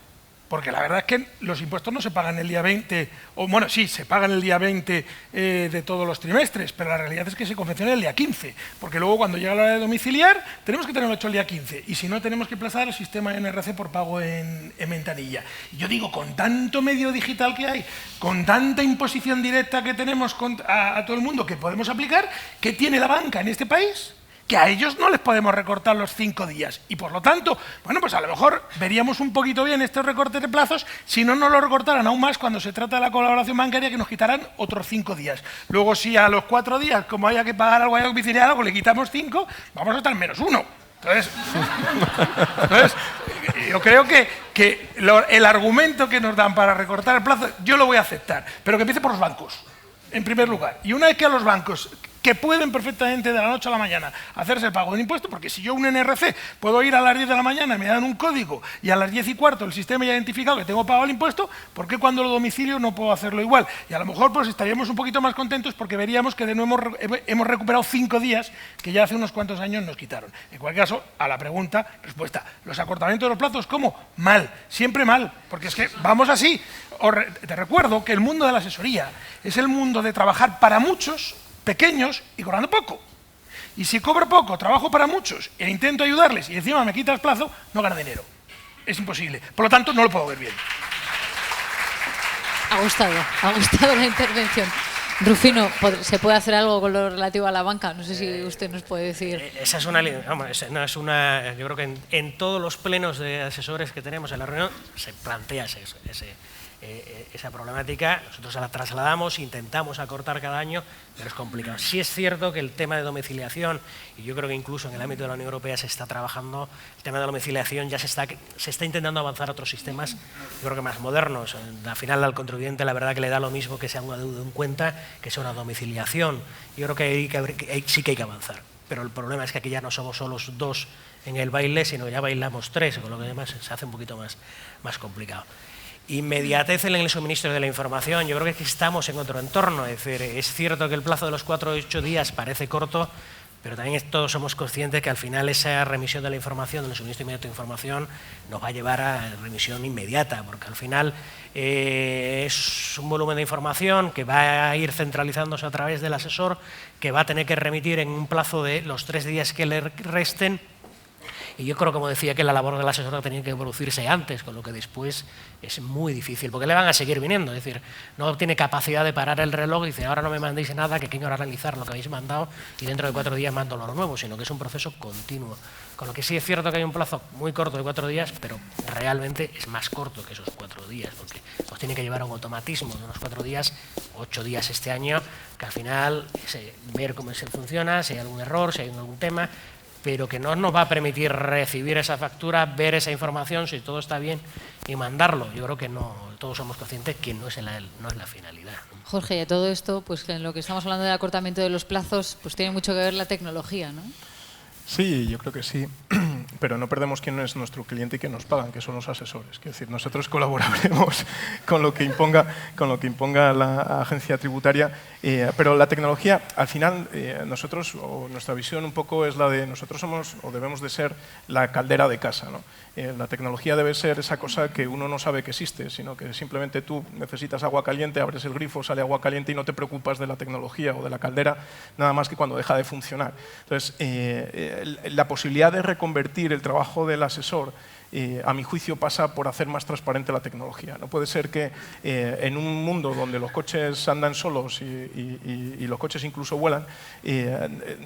Porque la verdad es que los impuestos no se pagan el día 20, o bueno, sí, se pagan el día 20 de todos los trimestres, pero la realidad es que se confecciona el día 15, porque luego cuando llega la hora de domiciliar tenemos que tenerlo hecho el día 15, y si no tenemos que plazar el sistema NRC por pago en ventanilla. Y yo digo, con tanto medio digital que hay, con tanta imposición directa que tenemos a todo el mundo que podemos aplicar, ¿qué tiene la banca en este país? Que a ellos no les podemos recortar los 5 días. Y por lo tanto, bueno, pues a lo mejor veríamos un poquito bien estos recortes de plazos si no nos lo recortaran aún más cuando se trata de la colaboración bancaria, que nos quitarán otros 5 días. Luego, si a los 4 días, como haya que pagar algo, haya que domiciliar algo, le quitamos 5, vamos a estar en -1. Entonces, yo creo que el argumento que nos dan para recortar el plazo, yo lo voy a aceptar, pero que empiece por los bancos, en primer lugar. Y una vez que a los bancos, que pueden perfectamente de la noche a la mañana hacerse el pago del impuesto, porque si yo un NRC puedo ir a las 10 de la mañana y me dan un código y a las 10:15 el sistema ya ha identificado que tengo pagado el impuesto, ¿por qué cuando lo domicilio no puedo hacerlo igual? Y a lo mejor pues estaríamos un poquito más contentos porque veríamos que de nuevo hemos recuperado 5 días que ya hace unos cuantos años nos quitaron. En cualquier caso, a la pregunta, respuesta. Los acortamientos de los plazos, ¿cómo? Mal, siempre mal, porque es que vamos así. Te recuerdo que el mundo de la asesoría es el mundo de trabajar para muchos, pequeños y cobrando poco. Y si cobro poco, trabajo para muchos e intento ayudarles y encima me quitas plazo, no gano dinero. Es imposible. Por lo tanto, no lo puedo ver bien. Ha gustado la intervención. Rufino, ¿se puede hacer algo con lo relativo a la banca? No sé si usted nos puede decir. Esa es una, yo creo que en todos los plenos de asesores que tenemos en la reunión se plantea esa problemática. Nosotros la trasladamos, intentamos acortar cada año, pero es complicado. Sí es cierto que el tema de domiciliación, y yo creo que incluso en el ámbito de la Unión Europea se está trabajando, el tema de domiciliación ya se está intentando avanzar a otros sistemas, yo creo que más modernos. Al final al contribuyente la verdad que le da lo mismo que sea una deuda en cuenta, que sea una domiciliación. Yo creo que sí que hay que avanzar. Pero el problema es que aquí ya no somos solos 2 en el baile, sino que ya bailamos 3, con lo que además se hace un poquito más complicado. Inmediatez en el suministro de la información, yo creo que estamos en otro entorno. Es decir, es cierto que el plazo de los 4 o 8 días parece corto, pero también todos somos conscientes que al final esa remisión de la información, del suministro inmediato de información, nos va a llevar a remisión inmediata, porque al final es un volumen de información que va a ir centralizándose a través del asesor, que va a tener que remitir en un plazo de los 3 días que le resten. Y yo creo, como decía, que la labor del asesor tenía que producirse antes, con lo que después es muy difícil, porque le van a seguir viniendo. Es decir, no tiene capacidad de parar el reloj y dice, ahora no me mandéis nada, que quiero analizar lo que habéis mandado y dentro de 4 días mando lo nuevo, sino que es un proceso continuo. Con lo que sí es cierto que hay un plazo muy corto de 4 días, pero realmente es más corto que esos 4 días, porque nos tiene que llevar a un automatismo de unos 4 días, 8 días este año, que al final ver cómo se funciona, si hay algún error, si hay algún tema, pero que no nos va a permitir recibir esa factura, ver esa información, si todo está bien, y mandarlo. Yo creo que no, todos somos conscientes que no es la finalidad. Jorge, y a todo esto, pues en lo que estamos hablando del acortamiento de los plazos, pues tiene mucho que ver la tecnología, ¿no? Sí, yo creo que sí. pero no perdemos quién es nuestro cliente y quién nos pagan, que son los asesores. Es decir, nosotros colaboraremos con lo que imponga la agencia tributaria, pero la tecnología, al final, nosotros, o nuestra visión un poco es la de nosotros somos o debemos de ser la caldera de casa, ¿no? La tecnología debe ser esa cosa que uno no sabe que existe, sino que simplemente tú necesitas agua caliente, abres el grifo, sale agua caliente y no te preocupas de la tecnología o de la caldera, nada más que cuando deja de funcionar. Entonces, la posibilidad de reconvertir el trabajo del asesor, a mi juicio, pasa por hacer más transparente la tecnología. No puede ser que en un mundo donde los coches andan solos y los coches incluso vuelan,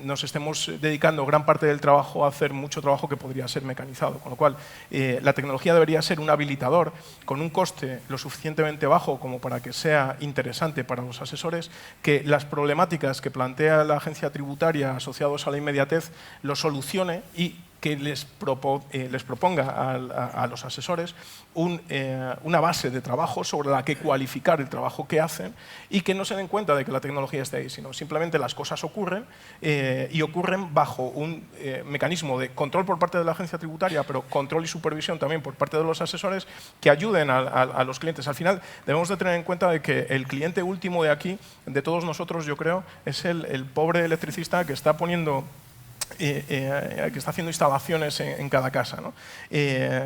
nos estemos dedicando gran parte del trabajo a hacer mucho trabajo que podría ser mecanizado. Con lo cual, la tecnología debería ser un habilitador con un coste lo suficientemente bajo como para que sea interesante para los asesores, que las problemáticas que plantea la agencia tributaria asociados a la inmediatez lo solucione y que les proponga a los asesores una base de trabajo sobre la que cualificar el trabajo que hacen y que no se den cuenta de que la tecnología esté ahí, sino simplemente las cosas ocurren y ocurren bajo un mecanismo de control por parte de la agencia tributaria, pero control y supervisión también por parte de los asesores que ayuden a los clientes. Al final debemos de tener en cuenta de que el cliente último de aquí, de todos nosotros, yo creo, es el pobre electricista que está poniendo que está haciendo instalaciones en cada casa, ¿no?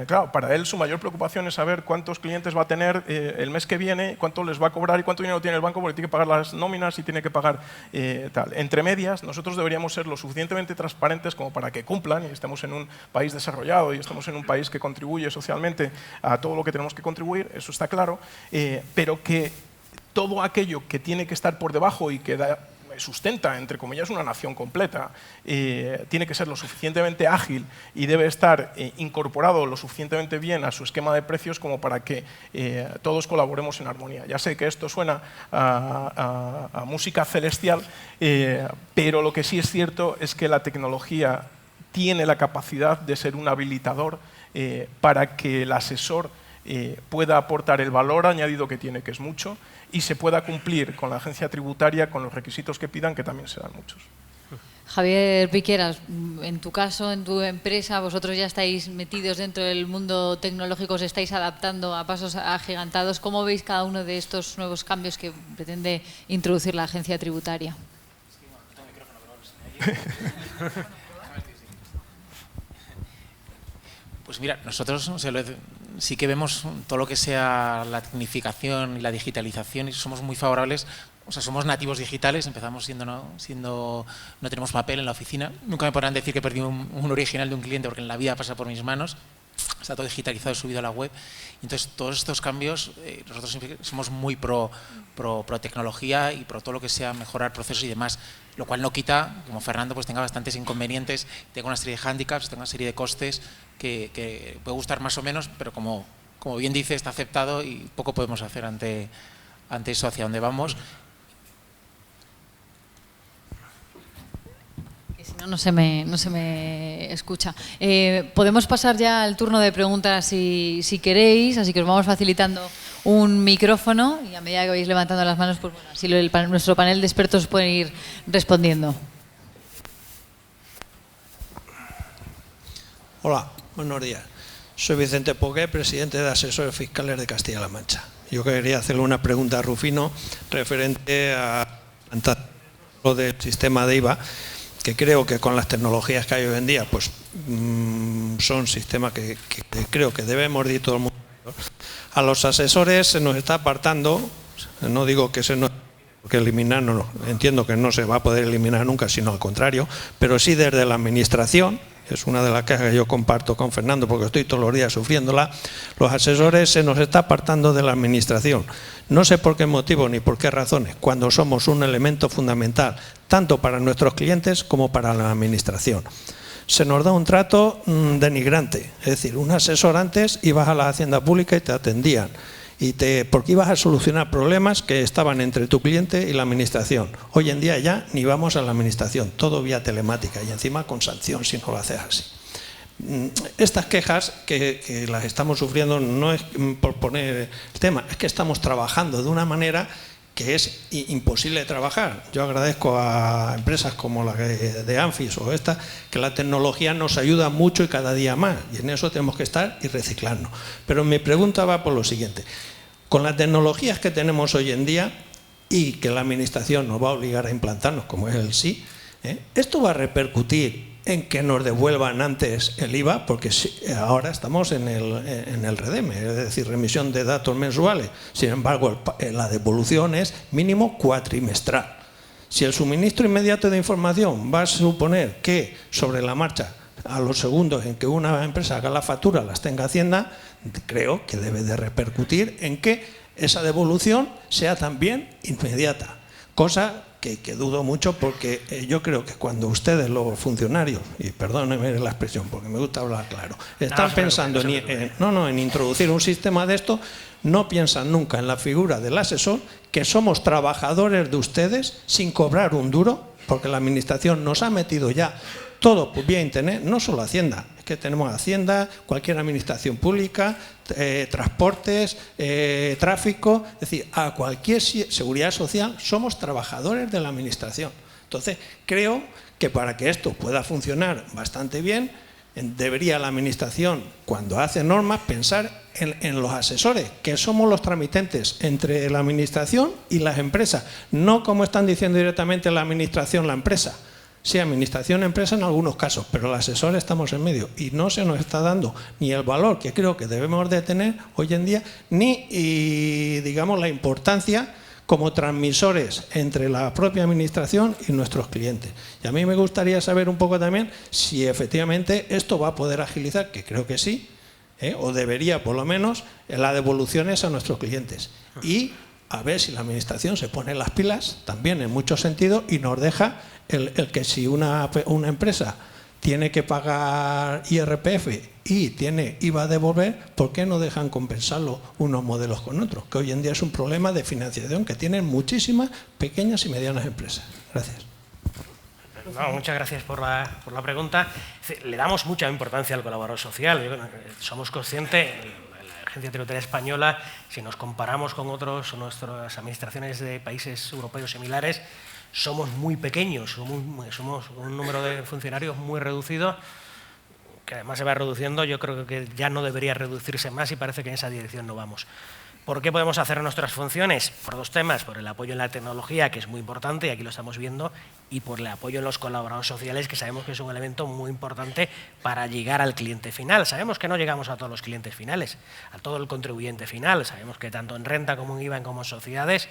Claro, para él su mayor preocupación es saber cuántos clientes va a tener el mes que viene, cuánto les va a cobrar y cuánto dinero tiene el banco porque tiene que pagar las nóminas y tiene que pagar tal. Entre medias, nosotros deberíamos ser lo suficientemente transparentes como para que cumplan y estemos en un país desarrollado y estemos en un país que contribuye socialmente a todo lo que tenemos que contribuir, eso está claro, pero que todo aquello que tiene que estar por debajo y que sustenta, entre comillas, una nación completa, tiene que ser lo suficientemente ágil y debe estar incorporado lo suficientemente bien a su esquema de precios como para que todos colaboremos en armonía. Ya sé que esto suena a música celestial, pero lo que sí es cierto es que la tecnología tiene la capacidad de ser un habilitador para que el asesor pueda aportar el valor añadido que tiene, que es mucho, y se pueda cumplir con la agencia tributaria con los requisitos que pidan, que también serán muchos. Javier Piqueras, en tu caso, en tu empresa, vosotros ya estáis metidos dentro del mundo tecnológico, os estáis adaptando a pasos agigantados. ¿Cómo veis cada uno de estos nuevos cambios que pretende introducir la agencia tributaria? Pues mira, nosotros sí que vemos todo lo que sea la tecnificación y la digitalización y somos muy favorables. O sea, somos nativos digitales, empezamos no tenemos papel en la oficina. Nunca me podrán decir que perdí un original de un cliente porque en la vida pasa por mis manos. Está todo digitalizado y subido a la web. Entonces, todos estos cambios, nosotros somos muy pro tecnología y pro todo lo que sea mejorar procesos y demás, lo cual no quita, como Fernando, pues tenga bastantes inconvenientes, tenga una serie de hándicaps, tenga una serie de costes que puede gustar más o menos, pero como bien dice, está aceptado y poco podemos hacer ante eso, hacia dónde vamos. Si no, no se me escucha. Podemos pasar ya al turno de preguntas si queréis, así que os vamos facilitando un micrófono y a medida que vais levantando las manos, pues bueno, así nuestro panel de expertos pueden ir respondiendo. Hola, buenos días. Soy Vicente Pogué, presidente de Asesores Fiscales de Castilla-La Mancha. Yo quería hacerle una pregunta a Rufino referente a lo del sistema de IVA, que creo que con las tecnologías que hay hoy en día, pues son sistemas que creo que debemos de ir todo el mundo. A los asesores se nos está apartando, no digo que se nos... Porque eliminar, no, entiendo que no se va a poder eliminar nunca, sino al contrario, pero sí desde la administración, es una de las quejas que yo comparto con Fernando porque estoy todos los días sufriéndola, los asesores se nos está apartando de la administración. No sé por qué motivo ni por qué razones, cuando somos un elemento fundamental, tanto para nuestros clientes como para la administración. Se nos da un trato denigrante, es decir, un asesor antes ibas a la hacienda pública y te atendían. Porque ibas a solucionar problemas que estaban entre tu cliente y la administración. Hoy en día ya ni vamos a la administración, todo vía telemática y encima con sanción si no lo haces así. Estas quejas que las estamos sufriendo no es por poner el tema, es que estamos trabajando de una manera que es imposible trabajar. Yo agradezco a empresas como la de Anfis o esta, que la tecnología nos ayuda mucho y cada día más, y en eso tenemos que estar y reciclarnos. Pero mi pregunta va por lo siguiente: con las tecnologías que tenemos hoy en día y que la administración nos va a obligar a implantarnos, como es el sí, ¿esto va a repercutir en que nos devuelvan antes el IVA? Porque ahora estamos en el REDEM, es decir, remisión de datos mensuales. Sin embargo, la devolución es mínimo cuatrimestral. Si el suministro inmediato de información va a suponer que sobre la marcha, a los segundos en que una empresa haga la factura las tenga Hacienda, creo que debe de repercutir en que esa devolución sea también inmediata. Cosa que dudo mucho, porque yo creo que cuando ustedes, los funcionarios, y perdónenme la expresión porque me gusta hablar claro, están pensando en introducir un sistema de esto, no piensan nunca en la figura del asesor, que somos trabajadores de ustedes sin cobrar un duro, porque la administración nos ha metido ya todo por vía internet, no solo Hacienda, es que tenemos Hacienda, cualquier administración pública, transportes, tráfico, es decir, a cualquier seguridad social somos trabajadores de la administración. Entonces, creo que para que esto pueda funcionar bastante bien, debería la administración, cuando hace normas, pensar en los asesores, que somos los tramitentes entre la administración y las empresas, no como están diciendo directamente la administración, la empresa. Sí, administración, empresa en algunos casos, pero el asesor estamos en medio y no se nos está dando ni el valor que creo que debemos de tener hoy en día, ni, digamos, la importancia como transmisores entre la propia administración y nuestros clientes. Y a mí me gustaría saber un poco también si efectivamente esto va a poder agilizar, que creo que sí, o debería por lo menos, las devoluciones a nuestros clientes. Y a ver si la administración se pone las pilas también en muchos sentidos y nos deja el que si una empresa tiene que pagar IRPF y tiene IVA a devolver, ¿por qué no dejan compensarlo unos modelos con otros? Que hoy en día es un problema de financiación que tienen muchísimas pequeñas y medianas empresas. Gracias. No, muchas gracias por la pregunta. Le damos mucha importancia al colaborador social. Somos conscientes, la Agencia Tributaria Española, si nos comparamos con nuestras administraciones de países europeos similares, somos muy pequeños, somos un número de funcionarios muy reducido, que además se va reduciendo. Yo creo que ya no debería reducirse más y parece que en esa dirección no vamos. ¿Por qué podemos hacer nuestras funciones? Por dos temas: por el apoyo en la tecnología, que es muy importante y aquí lo estamos viendo, y por el apoyo en los colaboradores sociales, que sabemos que es un elemento muy importante para llegar al cliente final. Sabemos que no llegamos a todos los clientes finales, a todo el contribuyente final. Sabemos que tanto en renta como en IVA como en sociedades,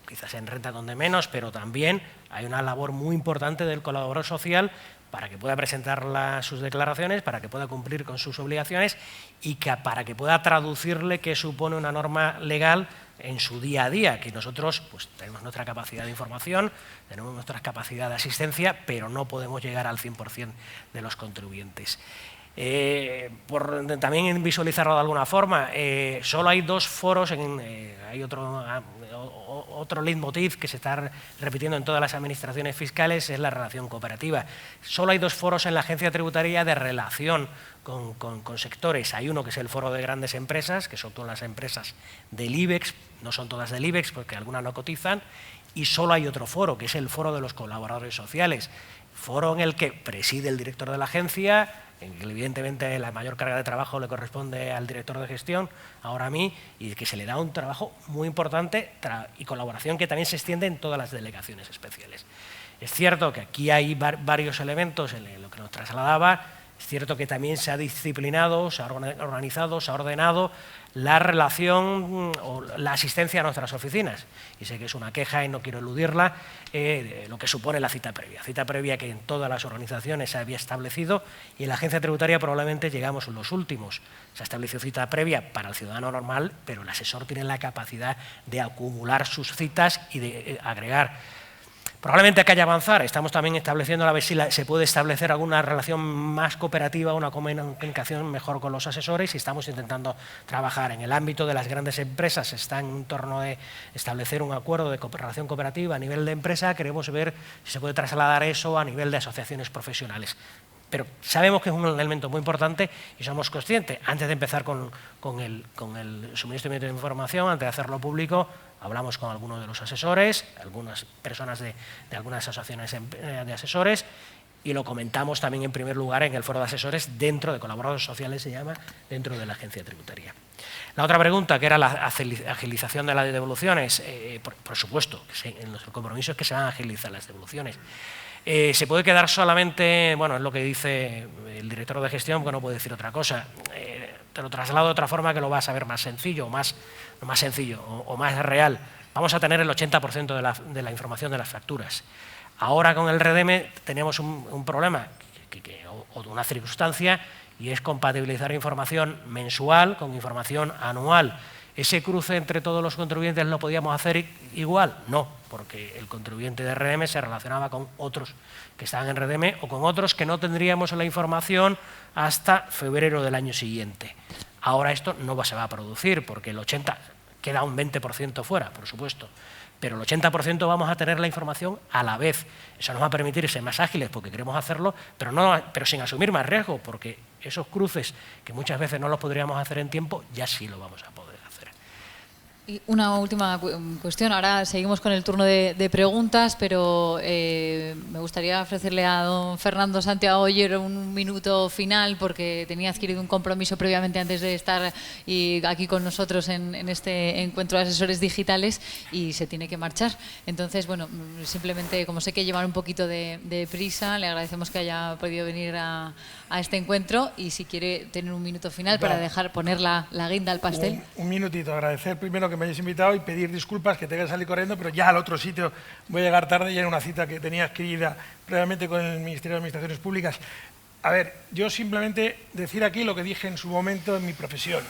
quizás en renta donde menos, pero también hay una labor muy importante del colaborador social para que pueda presentar sus declaraciones, para que pueda cumplir con sus obligaciones y para que pueda traducirle qué supone una norma legal en su día a día, que nosotros pues tenemos nuestra capacidad de información, tenemos nuestra capacidad de asistencia, pero no podemos llegar al 100% de los contribuyentes. Por también visualizarlo de alguna forma, solo hay dos foros, hay otro leitmotiv que se está repitiendo en todas las administraciones fiscales, es la relación cooperativa. Solo hay dos foros en la Agencia Tributaria de relación con sectores. Hay uno que es el foro de grandes empresas, que son todas las empresas del IBEX, no son todas del IBEX porque algunas no cotizan, y solo hay otro foro, que es el foro de los colaboradores sociales, foro en el que preside el director de la agencia, en que evidentemente la mayor carga de trabajo le corresponde al director de gestión, ahora a mí, y que se le da un trabajo muy importante y colaboración que también se extiende en todas las delegaciones especiales. Es cierto que aquí hay varios elementos en lo que nos trasladaba. Es cierto que también se ha disciplinado, se ha organizado, se ha ordenado la relación o la asistencia a nuestras oficinas. Y sé que es una queja y no quiero eludirla, lo que supone la cita previa que en todas las organizaciones se había establecido y en la Agencia Tributaria probablemente llegamos los últimos. Se ha establecido cita previa para el ciudadano normal, pero el asesor tiene la capacidad de acumular sus citas y de agregar. Probablemente hay que avanzar, estamos también estableciendo a ver si se puede establecer alguna relación más cooperativa, una comunicación mejor con los asesores, y estamos intentando trabajar. En el ámbito de las grandes empresas está en torno de establecer un acuerdo de relación cooperativa a nivel de empresa. Queremos ver si se puede trasladar eso a nivel de asociaciones profesionales. Pero sabemos que es un elemento muy importante y somos conscientes. Antes de empezar con el suministro de información, antes de hacerlo público, hablamos con algunos de los asesores, algunas personas de algunas asociaciones de asesores, y lo comentamos también en primer lugar en el foro de asesores dentro de colaboradores sociales, se llama, dentro de la agencia tributaria. La otra pregunta, que era la agilización de las devoluciones, por supuesto, en los compromisos que se van a agilizar las devoluciones. Se puede quedar solamente, bueno, es lo que dice el director de gestión, porque no puede decir otra cosa. Te lo traslado de otra forma que lo vas a ver más sencillo, o más real. Vamos a tener el 80% de la información de las facturas. Ahora con el REDEME tenemos un problema o una circunstancia, y es compatibilizar información mensual con información anual. ¿Ese cruce entre todos los contribuyentes lo podíamos hacer igual? No, porque el contribuyente de REDEME se relacionaba con otros que estaban en REDEME o con otros que no tendríamos la información hasta febrero del año siguiente. Ahora esto no se va a producir porque el 80% queda un 20% fuera, por supuesto, pero el 80% vamos a tener la información a la vez. Eso nos va a permitir ser más ágiles porque queremos hacerlo, pero sin asumir más riesgo, porque esos cruces que muchas veces no los podríamos hacer en tiempo, ya sí lo vamos a poder hacer. Y una última cuestión, ahora seguimos con el turno de preguntas, pero me gustaría ofrecerle a don Fernando Santiago Oller un minuto final, porque tenía adquirido un compromiso previamente antes de estar aquí con nosotros en este encuentro de asesores digitales y se tiene que marchar. Entonces, bueno, simplemente como sé que llevan un poquito de prisa, le agradecemos que haya podido venir a este encuentro, y si quiere tener un minuto final para poner la guinda al pastel. Un minutito, agradecer primero que me hayáis invitado y pedir disculpas que tenga que salir corriendo, pero ya al otro sitio voy a llegar tarde, ya era una cita que tenía adquirida previamente con el Ministerio de Administraciones Públicas. A ver, yo simplemente decir aquí lo que dije en su momento en mi profesión.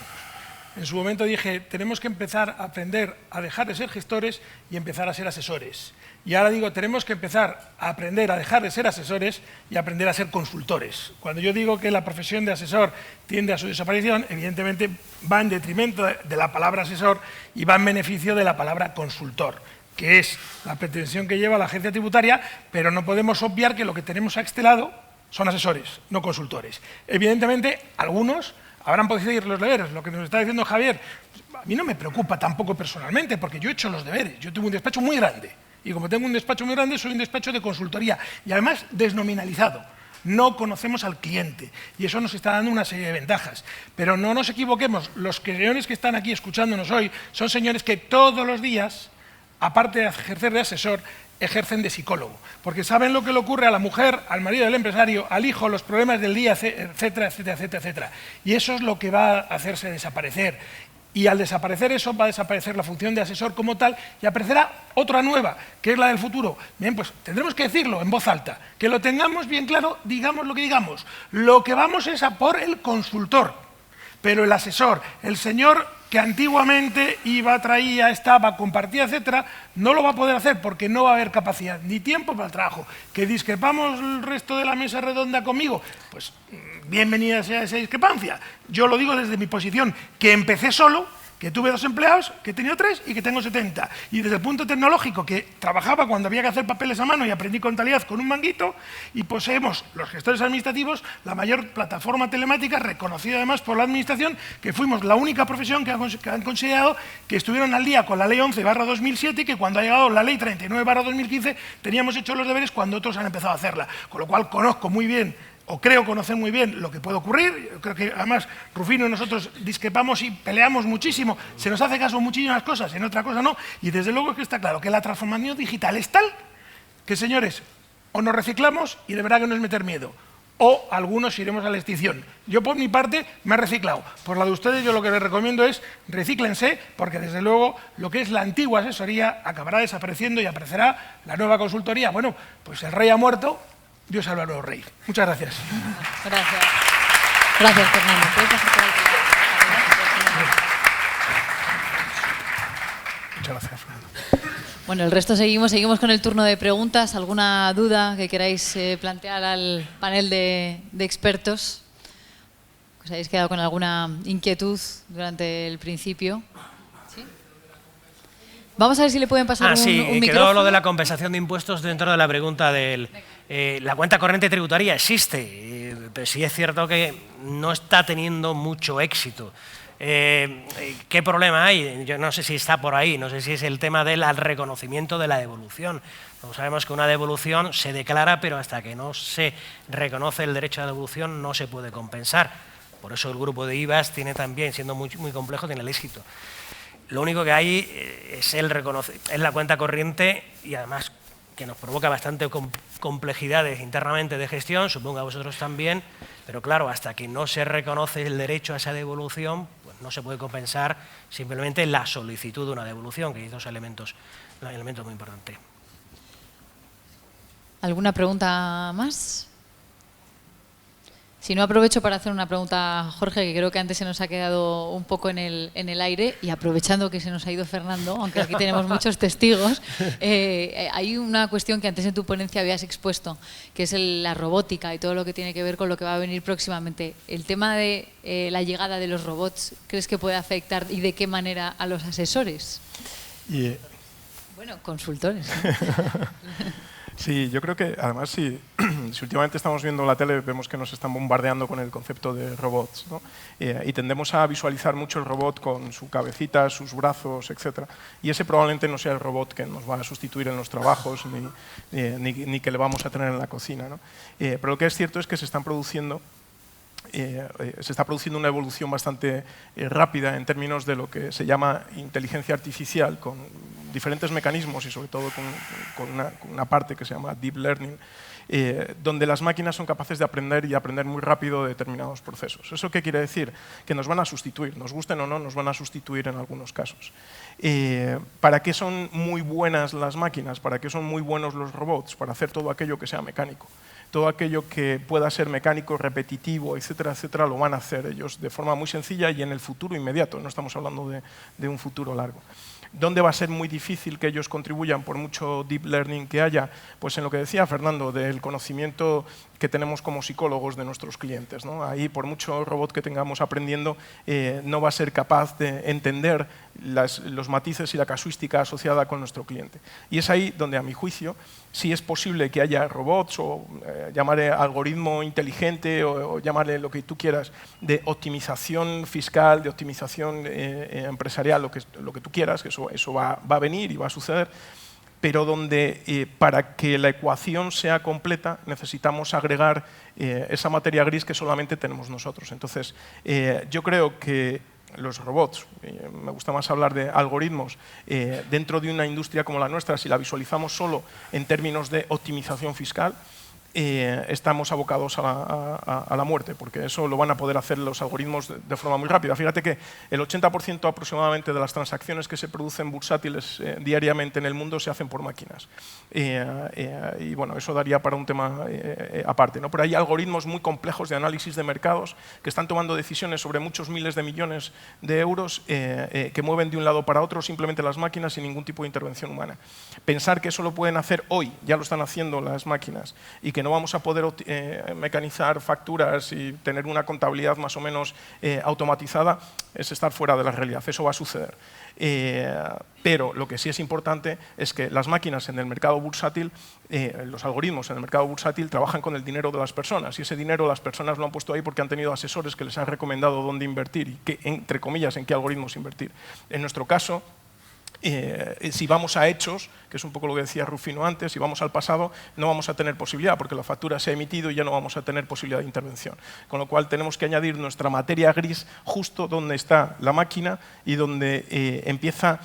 En su momento dije, tenemos que empezar a aprender a dejar de ser gestores y empezar a ser asesores. Y ahora digo, tenemos que empezar a aprender a dejar de ser asesores y aprender a ser consultores. Cuando yo digo que la profesión de asesor tiende a su desaparición, evidentemente va en detrimento de la palabra asesor y va en beneficio de la palabra consultor, que es la pretensión que lleva la agencia tributaria, pero no podemos obviar que lo que tenemos a este lado son asesores, no consultores. Evidentemente, algunos habrán podido seguir los deberes. Lo que nos está diciendo Javier, a mí no me preocupa tampoco personalmente, porque yo he hecho los deberes. Yo tengo un despacho muy grande, y como tengo un despacho muy grande, soy un despacho de consultoría, y además desnominalizado. No conocemos al cliente, y eso nos está dando una serie de ventajas. Pero no nos equivoquemos, los señores que están aquí escuchándonos hoy son señores que todos los días, aparte de ejercer de asesor, ejercen de psicólogo, porque saben lo que le ocurre a la mujer, al marido del empresario, al hijo, los problemas del día, etcétera, etcétera, etcétera, etcétera. Y eso es lo que va a hacerse desaparecer. Y al desaparecer eso, va a desaparecer la función de asesor como tal y aparecerá otra nueva, que es la del futuro. Bien, pues tendremos que decirlo en voz alta, que lo tengamos bien claro, digamos lo que digamos. Lo que vamos es a por el consultor, pero el asesor, el señor que antiguamente iba, traía, estaba, compartía, etcétera, no lo va a poder hacer porque no va a haber capacidad ni tiempo para el trabajo. ¿Que discrepamos el resto de la mesa redonda conmigo? Pues bienvenida sea esa discrepancia. Yo lo digo desde mi posición, que empecé solo, que tuve 2 empleados, que he tenido 3 y que tengo 70. Y desde el punto tecnológico, que trabajaba cuando había que hacer papeles a mano y aprendí contabilidad con un manguito, y poseemos los gestores administrativos la mayor plataforma telemática, reconocida además por la administración, que fuimos la única profesión que han considerado que estuvieron al día con la ley 11/2007 y que cuando ha llegado la ley 39/2015 teníamos hecho los deberes cuando otros han empezado a hacerla. Con lo cual conozco muy bien, o creo conocer muy bien lo que puede ocurrir. Yo creo que además Rufino y nosotros discrepamos y peleamos muchísimo, se nos hace caso en muchísimas cosas, en otra cosa no, y desde luego es que está claro que la transformación digital es tal que, señores, o nos reciclamos y de verdad que no es meter miedo, o algunos iremos a la extinción. Yo por mi parte me he reciclado. Por la de ustedes yo lo que les recomiendo es recíclense, porque desde luego lo que es la antigua asesoría acabará desapareciendo y aparecerá la nueva consultoría. Bueno, pues el rey ha muerto, Dios salve al nuevo rey. Muchas gracias. Gracias. Gracias, Fernando. Muchas gracias, Fernando. Bueno, el resto seguimos con el turno de preguntas. ¿Alguna duda que queráis plantear al panel de expertos? ¿Os habéis quedado con alguna inquietud durante el principio? ¿Sí? Vamos a ver si le pueden pasar un micrófono. Quedó lo de la compensación de impuestos dentro de la pregunta del... la cuenta corriente tributaria existe, pero sí es cierto que no está teniendo mucho éxito. ¿Qué problema hay? Yo no sé si está por ahí, no sé si es el tema del reconocimiento de la devolución. Todos sabemos que una devolución se declara, pero hasta que no se reconoce el derecho a la devolución no se puede compensar. Por eso el grupo de IVAs tiene también, siendo muy complejo, tiene el éxito. Lo único que hay es la cuenta corriente y además que nos provoca bastante complejidades internamente de gestión, supongo a vosotros también, pero claro, hasta que no se reconoce el derecho a esa devolución, pues no se puede compensar simplemente la solicitud de una devolución, que hay dos elementos muy importantes. ¿Alguna pregunta más? Si no, aprovecho para hacer una pregunta a Jorge, que creo que antes se nos ha quedado un poco en el aire, y aprovechando que se nos ha ido Fernando, aunque aquí tenemos muchos testigos, hay una cuestión que antes en tu ponencia habías expuesto, que es la robótica y todo lo que tiene que ver con lo que va a venir próximamente. El tema de la llegada de los robots, ¿crees que puede afectar y de qué manera a los asesores? Bueno, consultores, ¿no? Sí, yo creo que además si últimamente estamos viendo la tele vemos que nos están bombardeando con el concepto de robots, ¿no? Y tendemos a visualizar mucho el robot con su cabecita, sus brazos, etc. Y ese probablemente no sea el robot que nos va a sustituir en los trabajos ni que le vamos a tener en la cocina, ¿no? Pero lo que es cierto es que se está produciendo una evolución bastante rápida en términos de lo que se llama inteligencia artificial, con diferentes mecanismos y sobre todo con una parte que se llama deep learning, donde las máquinas son capaces de aprender y aprender muy rápido determinados procesos. ¿Eso qué quiere decir? Que nos van a sustituir, nos gusten o no, nos van a sustituir en algunos casos. ¿Para qué son muy buenas las máquinas? ¿Para qué son muy buenos los robots? Para hacer todo aquello que sea mecánico. Todo aquello que pueda ser mecánico, repetitivo, etcétera, etcétera, lo van a hacer ellos de forma muy sencilla y en el futuro inmediato. No estamos hablando de un futuro largo. ¿Dónde va a ser muy difícil que ellos contribuyan por mucho deep learning que haya? Pues en lo que decía Fernando, del conocimiento que tenemos como psicólogos de nuestros clientes, ¿no? Ahí, por mucho robot que tengamos aprendiendo, no va a ser capaz de entender los matices y la casuística asociada con nuestro cliente. Y es ahí donde, a mi juicio, sí es posible que haya robots o llamarle algoritmo inteligente o llamarle lo que tú quieras, de optimización fiscal, de optimización empresarial, lo que tú quieras, que eso va a venir y va a suceder, pero donde para que la ecuación sea completa necesitamos agregar esa materia gris que solamente tenemos nosotros. Entonces, yo creo que los robots, me gusta más hablar de algoritmos, dentro de una industria como la nuestra, si la visualizamos solo en términos de optimización fiscal, estamos abocados a la muerte, porque eso lo van a poder hacer los algoritmos de forma muy rápida. Fíjate que el 80% aproximadamente de las transacciones que se producen bursátiles diariamente en el mundo se hacen por máquinas. Y bueno, eso daría para un tema aparte, ¿no? Pero hay algoritmos muy complejos de análisis de mercados que están tomando decisiones sobre muchos miles de millones de euros que mueven de un lado para otro simplemente las máquinas sin ningún tipo de intervención humana. Pensar que eso lo pueden hacer hoy, ya lo están haciendo las máquinas, y que no vamos a poder mecanizar facturas y tener una contabilidad más o menos automatizada, es estar fuera de la realidad. Eso va a suceder. Pero lo que sí es importante es que las máquinas en el mercado bursátil, los algoritmos en el mercado bursátil trabajan con el dinero de las personas, y ese dinero las personas lo han puesto ahí porque han tenido asesores que les han recomendado dónde invertir y qué, entre comillas, en qué algoritmos invertir. En nuestro caso, si vamos a hechos, que es un poco lo que decía Rufino antes, si vamos al pasado, no vamos a tener posibilidad, porque la factura se ha emitido y ya no vamos a tener posibilidad de intervención. Con lo cual tenemos que añadir nuestra materia gris justo donde está la máquina y donde empieza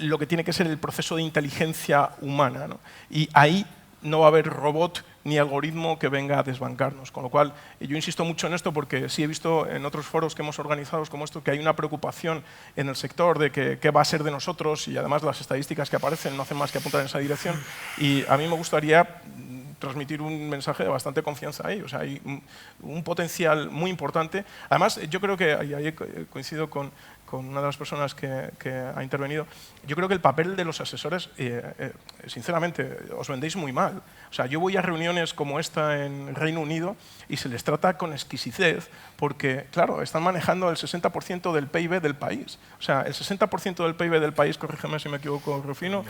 lo que tiene que ser el proceso de inteligencia humana, ¿no? Y ahí no va a haber robot ni algoritmo que venga a desbancarnos. Con lo cual, yo insisto mucho en esto porque sí he visto en otros foros que hemos organizado como esto que hay una preocupación en el sector de qué va a ser de nosotros, y además las estadísticas que aparecen no hacen más que apuntar en esa dirección. Y a mí me gustaría transmitir un mensaje de bastante confianza ahí. O sea, hay un potencial muy importante. Además, yo creo que, y ahí coincido con una de las personas que ha intervenido, yo creo que el papel de los asesores, sinceramente, os vendéis muy mal. O sea, yo voy a reuniones como esta en Reino Unido y se les trata con exquisitez porque, claro, están manejando el 60% del PIB del país. O sea, el 60% del PIB del país, corrígeme si me equivoco, Rufino,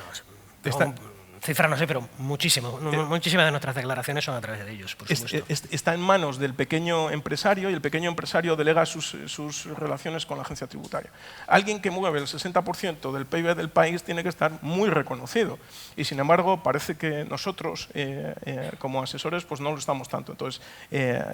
cifras no sé, pero muchísimas de nuestras declaraciones son a través de ellos, por supuesto. Está en manos del pequeño empresario y el pequeño empresario delega sus relaciones con la agencia tributaria. Alguien que mueve el 60% del PIB del país tiene que estar muy reconocido y, sin embargo, parece que nosotros, como asesores, pues no lo estamos tanto. Entonces,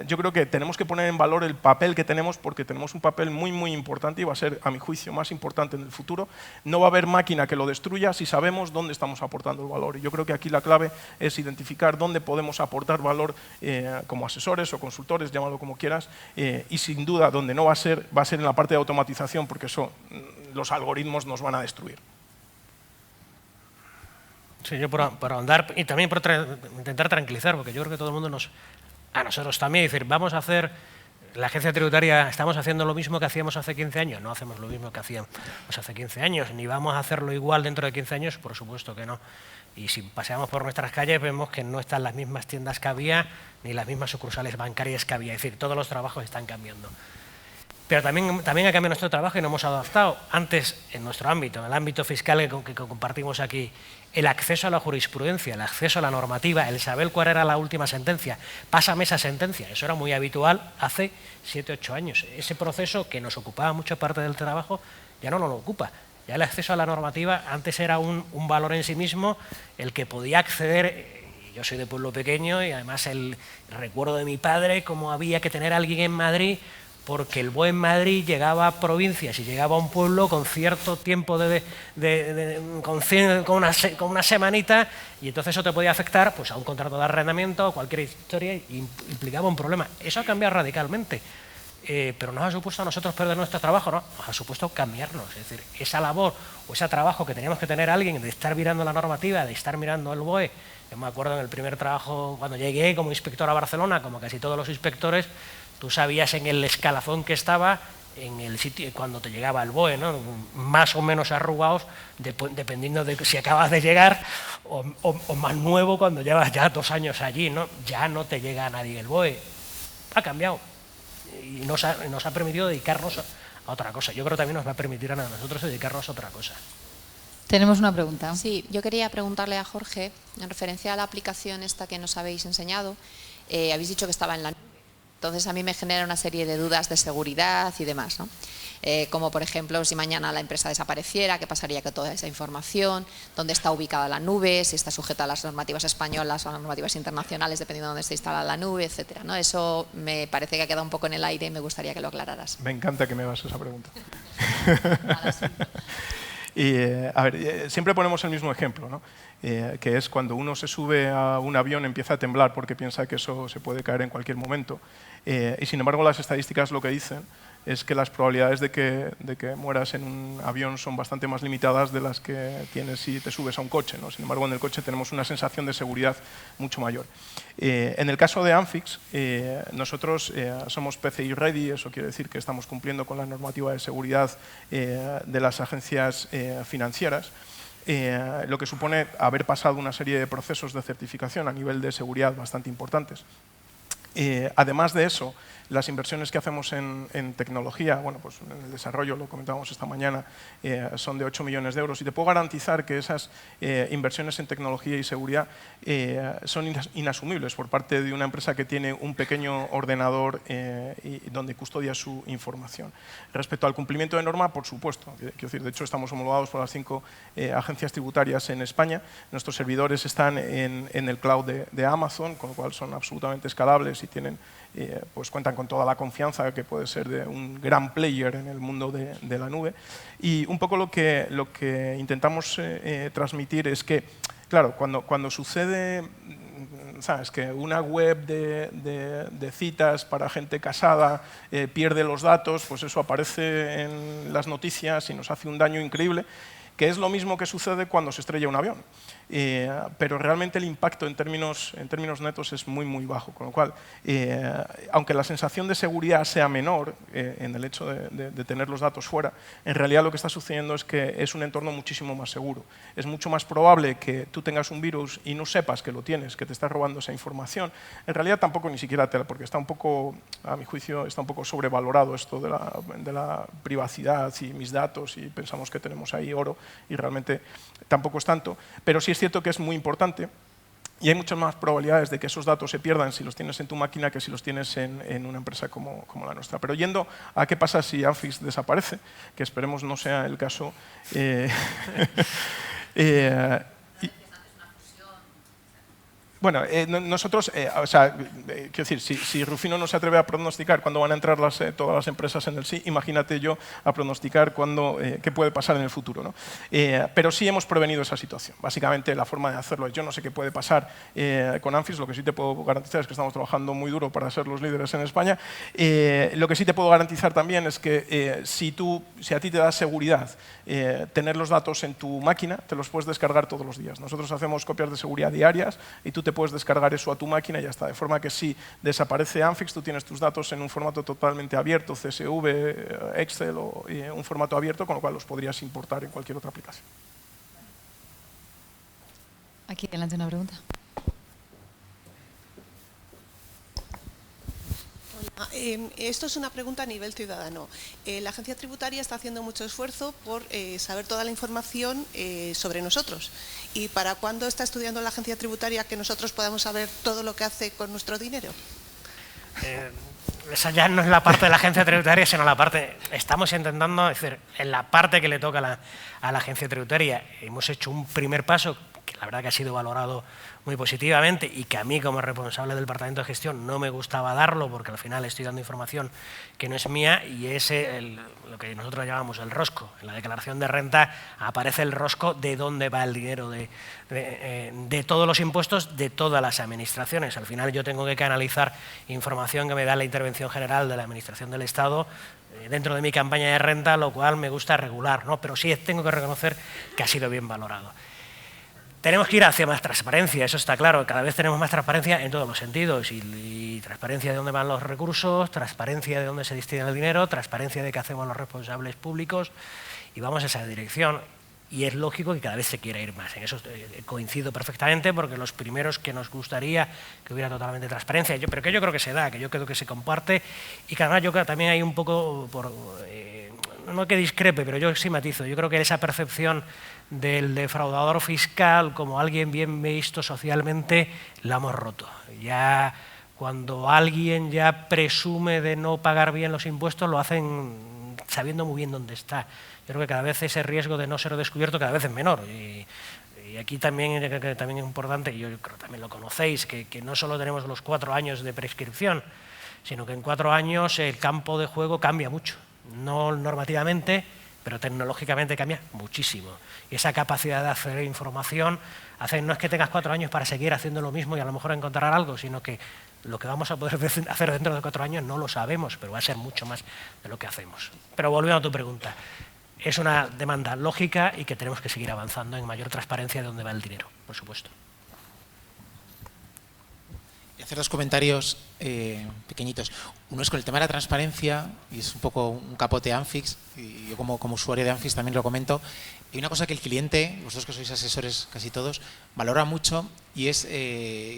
yo creo que tenemos que poner en valor el papel que tenemos porque tenemos un papel muy, muy importante y va a ser, a mi juicio, más importante en el futuro. No va a haber máquina que lo destruya si sabemos dónde estamos aportando el valor. Y yo creo que aquí la clave es identificar dónde podemos aportar valor como asesores o consultores, llámalo como quieras, y sin duda donde no va a ser en la parte de automatización, porque eso los algoritmos nos van a destruir. Sí, yo por ahondar y también por intentar tranquilizar, porque yo creo que todo el mundo a nosotros también, decir, vamos a hacer, la agencia tributaria, estamos haciendo lo mismo que hacíamos hace 15 años, no hacemos lo mismo que hacíamos hace 15 años, ni vamos a hacerlo igual dentro de 15 años, por supuesto que no. Y si paseamos por nuestras calles vemos que no están las mismas tiendas que había, ni las mismas sucursales bancarias que había, es decir, todos los trabajos están cambiando. Pero también ha cambiado nuestro trabajo y nos hemos adaptado. Antes, en nuestro ámbito, en el ámbito fiscal que compartimos aquí, el acceso a la jurisprudencia, el acceso a la normativa, el saber cuál era la última sentencia, pásame esa sentencia, eso era muy habitual hace 7 o 8 años. Ese proceso que nos ocupaba mucha parte del trabajo ya no nos lo ocupa. Ya el acceso a la normativa antes era un valor en sí mismo, el que podía acceder. Yo soy de pueblo pequeño y además el recuerdo de mi padre, cómo había que tener a alguien en Madrid, porque el BOE en Madrid llegaba a provincias y llegaba a un pueblo con cierto tiempo, con una semanita, y entonces eso te podía afectar pues, a un contrato de arrendamiento o cualquier historia y implicaba un problema. Eso ha cambiado radicalmente, pero nos ha supuesto a nosotros perder nuestro trabajo, no, nos ha supuesto cambiarnos. Es decir, esa labor o ese trabajo que teníamos que tener alguien de estar mirando la normativa, de estar mirando el BOE. Yo me acuerdo en el primer trabajo, cuando llegué como inspector a Barcelona, como casi todos los inspectores, tú sabías en el escalafón que estaba, en el sitio, cuando te llegaba el BOE, ¿no? Más o menos arrugados, dependiendo de si acabas de llegar, o más nuevo cuando llevas ya 2 años allí, ¿no? Ya no te llega a nadie el BOE. Ha cambiado y nos ha permitido dedicarnos a otra cosa. Yo creo que también nos va a permitir a nosotros dedicarnos a otra cosa. Tenemos una pregunta. Sí, yo quería preguntarle a Jorge, en referencia a la aplicación esta que nos habéis enseñado, habéis dicho que estaba en la nube. Entonces a mí me genera una serie de dudas de seguridad y demás, ¿no? Como por ejemplo, si mañana la empresa desapareciera, ¿qué pasaría con toda esa información? ¿Dónde está ubicada la nube? ¿Si está sujeta a las normativas españolas o a las normativas internacionales, dependiendo de dónde se instala la nube, etcétera, ¿no? Eso me parece que ha quedado un poco en el aire y me gustaría que lo aclararas. Me encanta que me hagas esa pregunta. Y, a ver, siempre ponemos el mismo ejemplo, ¿no? Que es cuando uno se sube a un avión, empieza a temblar porque piensa que eso se puede caer en cualquier momento. Y sin embargo, las estadísticas lo que dicen es que las probabilidades de que mueras en un avión son bastante más limitadas de las que tienes si te subes a un coche, ¿no? Sin embargo, en el coche tenemos una sensación de seguridad mucho mayor. En el caso de Amfix, nosotros somos PCI Ready, eso quiere decir que estamos cumpliendo con la normativa de seguridad de las agencias financieras, lo que supone haber pasado una serie de procesos de certificación a nivel de seguridad bastante importantes. Además de eso, las inversiones que hacemos en tecnología, bueno, pues en el desarrollo, lo comentábamos esta mañana, son de 8 millones de euros. Y te puedo garantizar que esas inversiones en tecnología y seguridad son inasumibles por parte de una empresa que tiene un pequeño ordenador donde custodia su información. Respecto al cumplimiento de norma, por supuesto. Quiero decir, de hecho, estamos homologados por las 5 agencias tributarias en España. Nuestros servidores están en el cloud de Amazon, con lo cual son absolutamente escalables y tienen, pues cuentan con toda la confianza que puede ser de un gran player en el mundo de la nube. Y un poco lo que intentamos transmitir es que, claro, cuando sucede, ¿sabes?, que una web de citas para gente casada pierde los datos, pues eso aparece en las noticias y nos hace un daño increíble, que es lo mismo que sucede cuando se estrella un avión. Pero realmente el impacto en términos netos es muy, muy bajo. Con lo cual, aunque la sensación de seguridad sea menor en el hecho de tener los datos fuera, en realidad lo que está sucediendo es que es un entorno muchísimo más seguro. Es mucho más probable que tú tengas un virus y no sepas que lo tienes, que te estás robando esa información. En realidad tampoco ni siquiera porque está un poco, a mi juicio, está un poco sobrevalorado esto de la privacidad y mis datos y pensamos que tenemos ahí oro. y realmente tampoco es tanto. Pero sí es cierto que es muy importante. Y hay muchas más probabilidades de que esos datos se pierdan si los tienes en tu máquina que si los tienes en una empresa como la nuestra. Pero yendo a qué pasa si Anfix desaparece, que esperemos no sea el caso. Bueno, nosotros, quiero decir, si Rufino no se atreve a pronosticar cuándo van a entrar todas las empresas en el sí, imagínate yo a pronosticar qué puede pasar en el futuro, ¿no? Pero sí hemos prevenido esa situación. Básicamente la forma de hacerlo es, yo no sé qué puede pasar con Anfix, lo que sí te puedo garantizar es que estamos trabajando muy duro para ser los líderes en España. Lo que sí te puedo garantizar también es que si a ti te da seguridad tener los datos en tu máquina, te los puedes descargar todos los días. Nosotros hacemos copias de seguridad diarias y tú te puedes descargar eso a tu máquina y ya está. De forma que si desaparece Anfix, tú tienes tus datos en un formato totalmente abierto, CSV, Excel o un formato abierto, con lo cual los podrías importar en cualquier otra aplicación. Aquí delante una pregunta. Esto es una pregunta a nivel ciudadano. La agencia tributaria está haciendo mucho esfuerzo por saber toda la información sobre nosotros. ¿Y para cuándo está estudiando la agencia tributaria que nosotros podamos saber todo lo que hace con nuestro dinero? Esa ya no es la parte de la agencia tributaria, sino la parte, estamos intentando, es decir, en la parte que le toca a la agencia tributaria, hemos hecho un primer paso que la verdad que ha sido valorado muy positivamente y que a mí como responsable del departamento de gestión no me gustaba darlo porque al final estoy dando información que no es mía y es lo que nosotros llamamos el rosco. En la declaración de renta aparece el rosco de dónde va el dinero de todos los impuestos de todas las administraciones. Al final yo tengo que canalizar información que me da la Intervención General de la Administración del Estado dentro de mi campaña de renta, lo cual me gusta regular, ¿no? Pero sí tengo que reconocer que ha sido bien valorado. Tenemos que ir hacia más transparencia, eso está claro. Cada vez tenemos más transparencia en todos los sentidos. Y transparencia de dónde van los recursos, transparencia de dónde se destina el dinero, transparencia de qué hacemos los responsables públicos. Y vamos a esa dirección. Y es lógico que cada vez se quiera ir más. En eso coincido perfectamente, porque los primeros que nos gustaría que hubiera totalmente transparencia, pero que yo creo que se da, que yo creo que se comparte. Y que además yo creo que también hay un poco, no que discrepe, pero yo sí matizo. Yo creo que esa percepción del defraudador fiscal como alguien bien visto socialmente la hemos roto. Ya cuando alguien ya presume de no pagar bien los impuestos lo hacen sabiendo muy bien dónde está. Yo creo que cada vez ese riesgo de no ser descubierto cada vez es menor. Y aquí también es importante, y yo creo que también lo conocéis, que no solo tenemos los 4 años de prescripción, sino que en 4 años el campo de juego cambia mucho. No normativamente, pero tecnológicamente cambia muchísimo. Y esa capacidad de hacer información no es que tengas 4 años para seguir haciendo lo mismo y a lo mejor encontrar algo, sino que lo que vamos a poder hacer dentro de 4 años no lo sabemos, pero va a ser mucho más de lo que hacemos. Pero volviendo a tu pregunta, es una demanda lógica y que tenemos que seguir avanzando en mayor transparencia de dónde va el dinero, por supuesto. Y hacer 2 comentarios pequeñitos. Uno es con el tema de la transparencia, y es un poco un capote Anfix, y yo como usuario de Anfix también lo comento. Hay una cosa que el cliente, vosotros que sois asesores casi todos, valora mucho y es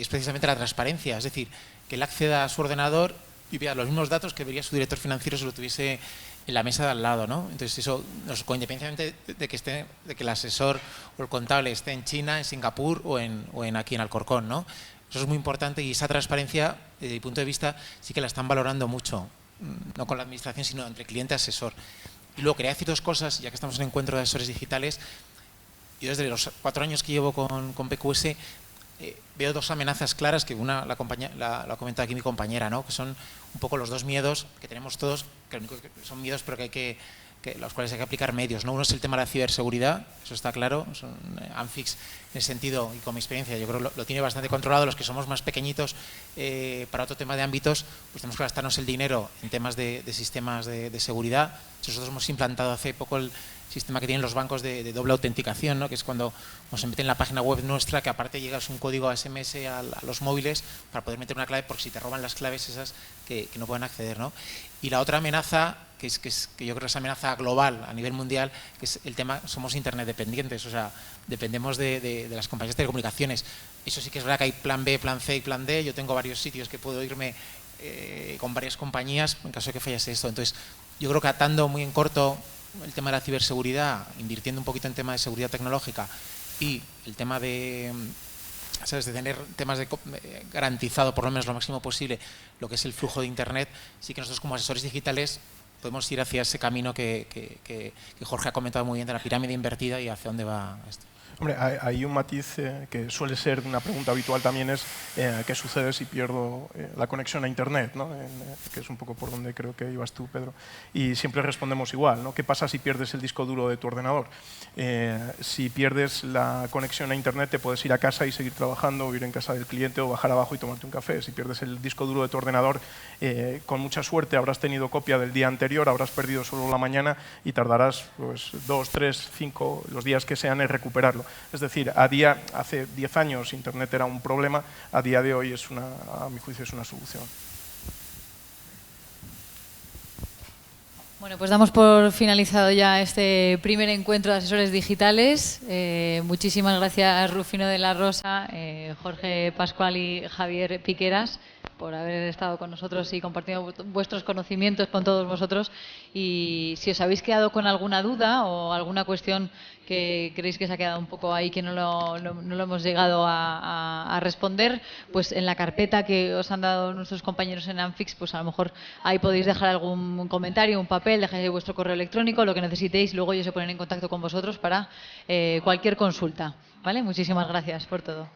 precisamente la transparencia. Es decir, que él acceda a su ordenador y vea los mismos datos que vería su director financiero si lo tuviese en la mesa de al lado, ¿no? Entonces eso, independientemente de que el asesor o el contable esté en China, en Singapur o en aquí en Alcorcón, ¿no? Eso es muy importante y esa transparencia, desde mi punto de vista, sí que la están valorando mucho, no con la administración, sino entre cliente y asesor. Y luego quería decir 2 cosas, ya que estamos en el encuentro de asesores digitales. Yo desde los 4 años que llevo con PQS veo 2 amenazas claras, que una la ha comentado aquí mi compañera, ¿no? Que son un poco los 2 miedos que tenemos todos, que son miedos pero que los cuales hay que aplicar medios, ¿no? Uno es el tema de la ciberseguridad, eso está claro. Anfix, en ese sentido, y con mi experiencia, yo creo que lo tiene bastante controlado. Los que somos más pequeñitos, para otro tema de ámbitos, pues tenemos que gastarnos el dinero en temas de sistemas de seguridad. Nosotros hemos implantado hace poco el sistema que tienen los bancos de doble autenticación, ¿no? Que es cuando nos meten en la página web nuestra, que aparte llegas un código SMS a los móviles para poder meter una clave por si te roban las claves esas que no pueden acceder, ¿no? Y la otra amenaza, que yo creo que es amenaza global a nivel mundial, que es el tema, somos internet dependientes, o sea, dependemos de las compañías de telecomunicaciones. Eso sí que es verdad que hay plan B, plan C y plan D. Yo tengo varios sitios que puedo irme con varias compañías en caso de que fallase esto. Entonces, yo creo que atando muy en corto el tema de la ciberseguridad, invirtiendo un poquito en tema de seguridad tecnológica y el tema de, ¿sabes?, de tener temas de garantizado por lo menos lo máximo posible lo que es el flujo de Internet, sí que nosotros como asesores digitales podemos ir hacia ese camino que Jorge ha comentado muy bien de la pirámide invertida y hacia dónde va esto. Hombre, hay un matiz que suele ser una pregunta habitual también, es qué sucede si pierdo la conexión a Internet, ¿no? Que es un poco por donde creo que ibas tú, Pedro. Y siempre respondemos igual, ¿no? ¿Qué pasa si pierdes el disco duro de tu ordenador? Si pierdes la conexión a Internet, te puedes ir a casa y seguir trabajando, o ir en casa del cliente o bajar abajo y tomarte un café. Si pierdes el disco duro de tu ordenador, con mucha suerte habrás tenido copia del día anterior, habrás perdido solo la mañana y tardarás pues, 2, 3, 5, los días que sean en recuperarlo. Es decir, hace 10 años Internet era un problema, a día de hoy a mi juicio es una solución. Bueno, pues damos por finalizado ya este primer encuentro de asesores digitales. Muchísimas gracias Rufino de la Rosa, Jorge Pascual y Javier Piqueras por haber estado con nosotros y compartido vuestros conocimientos con todos vosotros. Y si os habéis quedado con alguna duda o alguna cuestión que creéis que se ha quedado un poco ahí, que no lo hemos llegado a responder, pues en la carpeta que os han dado nuestros compañeros en Anfix, pues a lo mejor ahí podéis dejar algún comentario, un papel, dejáis ahí vuestro correo electrónico, lo que necesitéis, luego ellos se ponen en contacto con vosotros para cualquier consulta. ¿Vale? Muchísimas gracias por todo.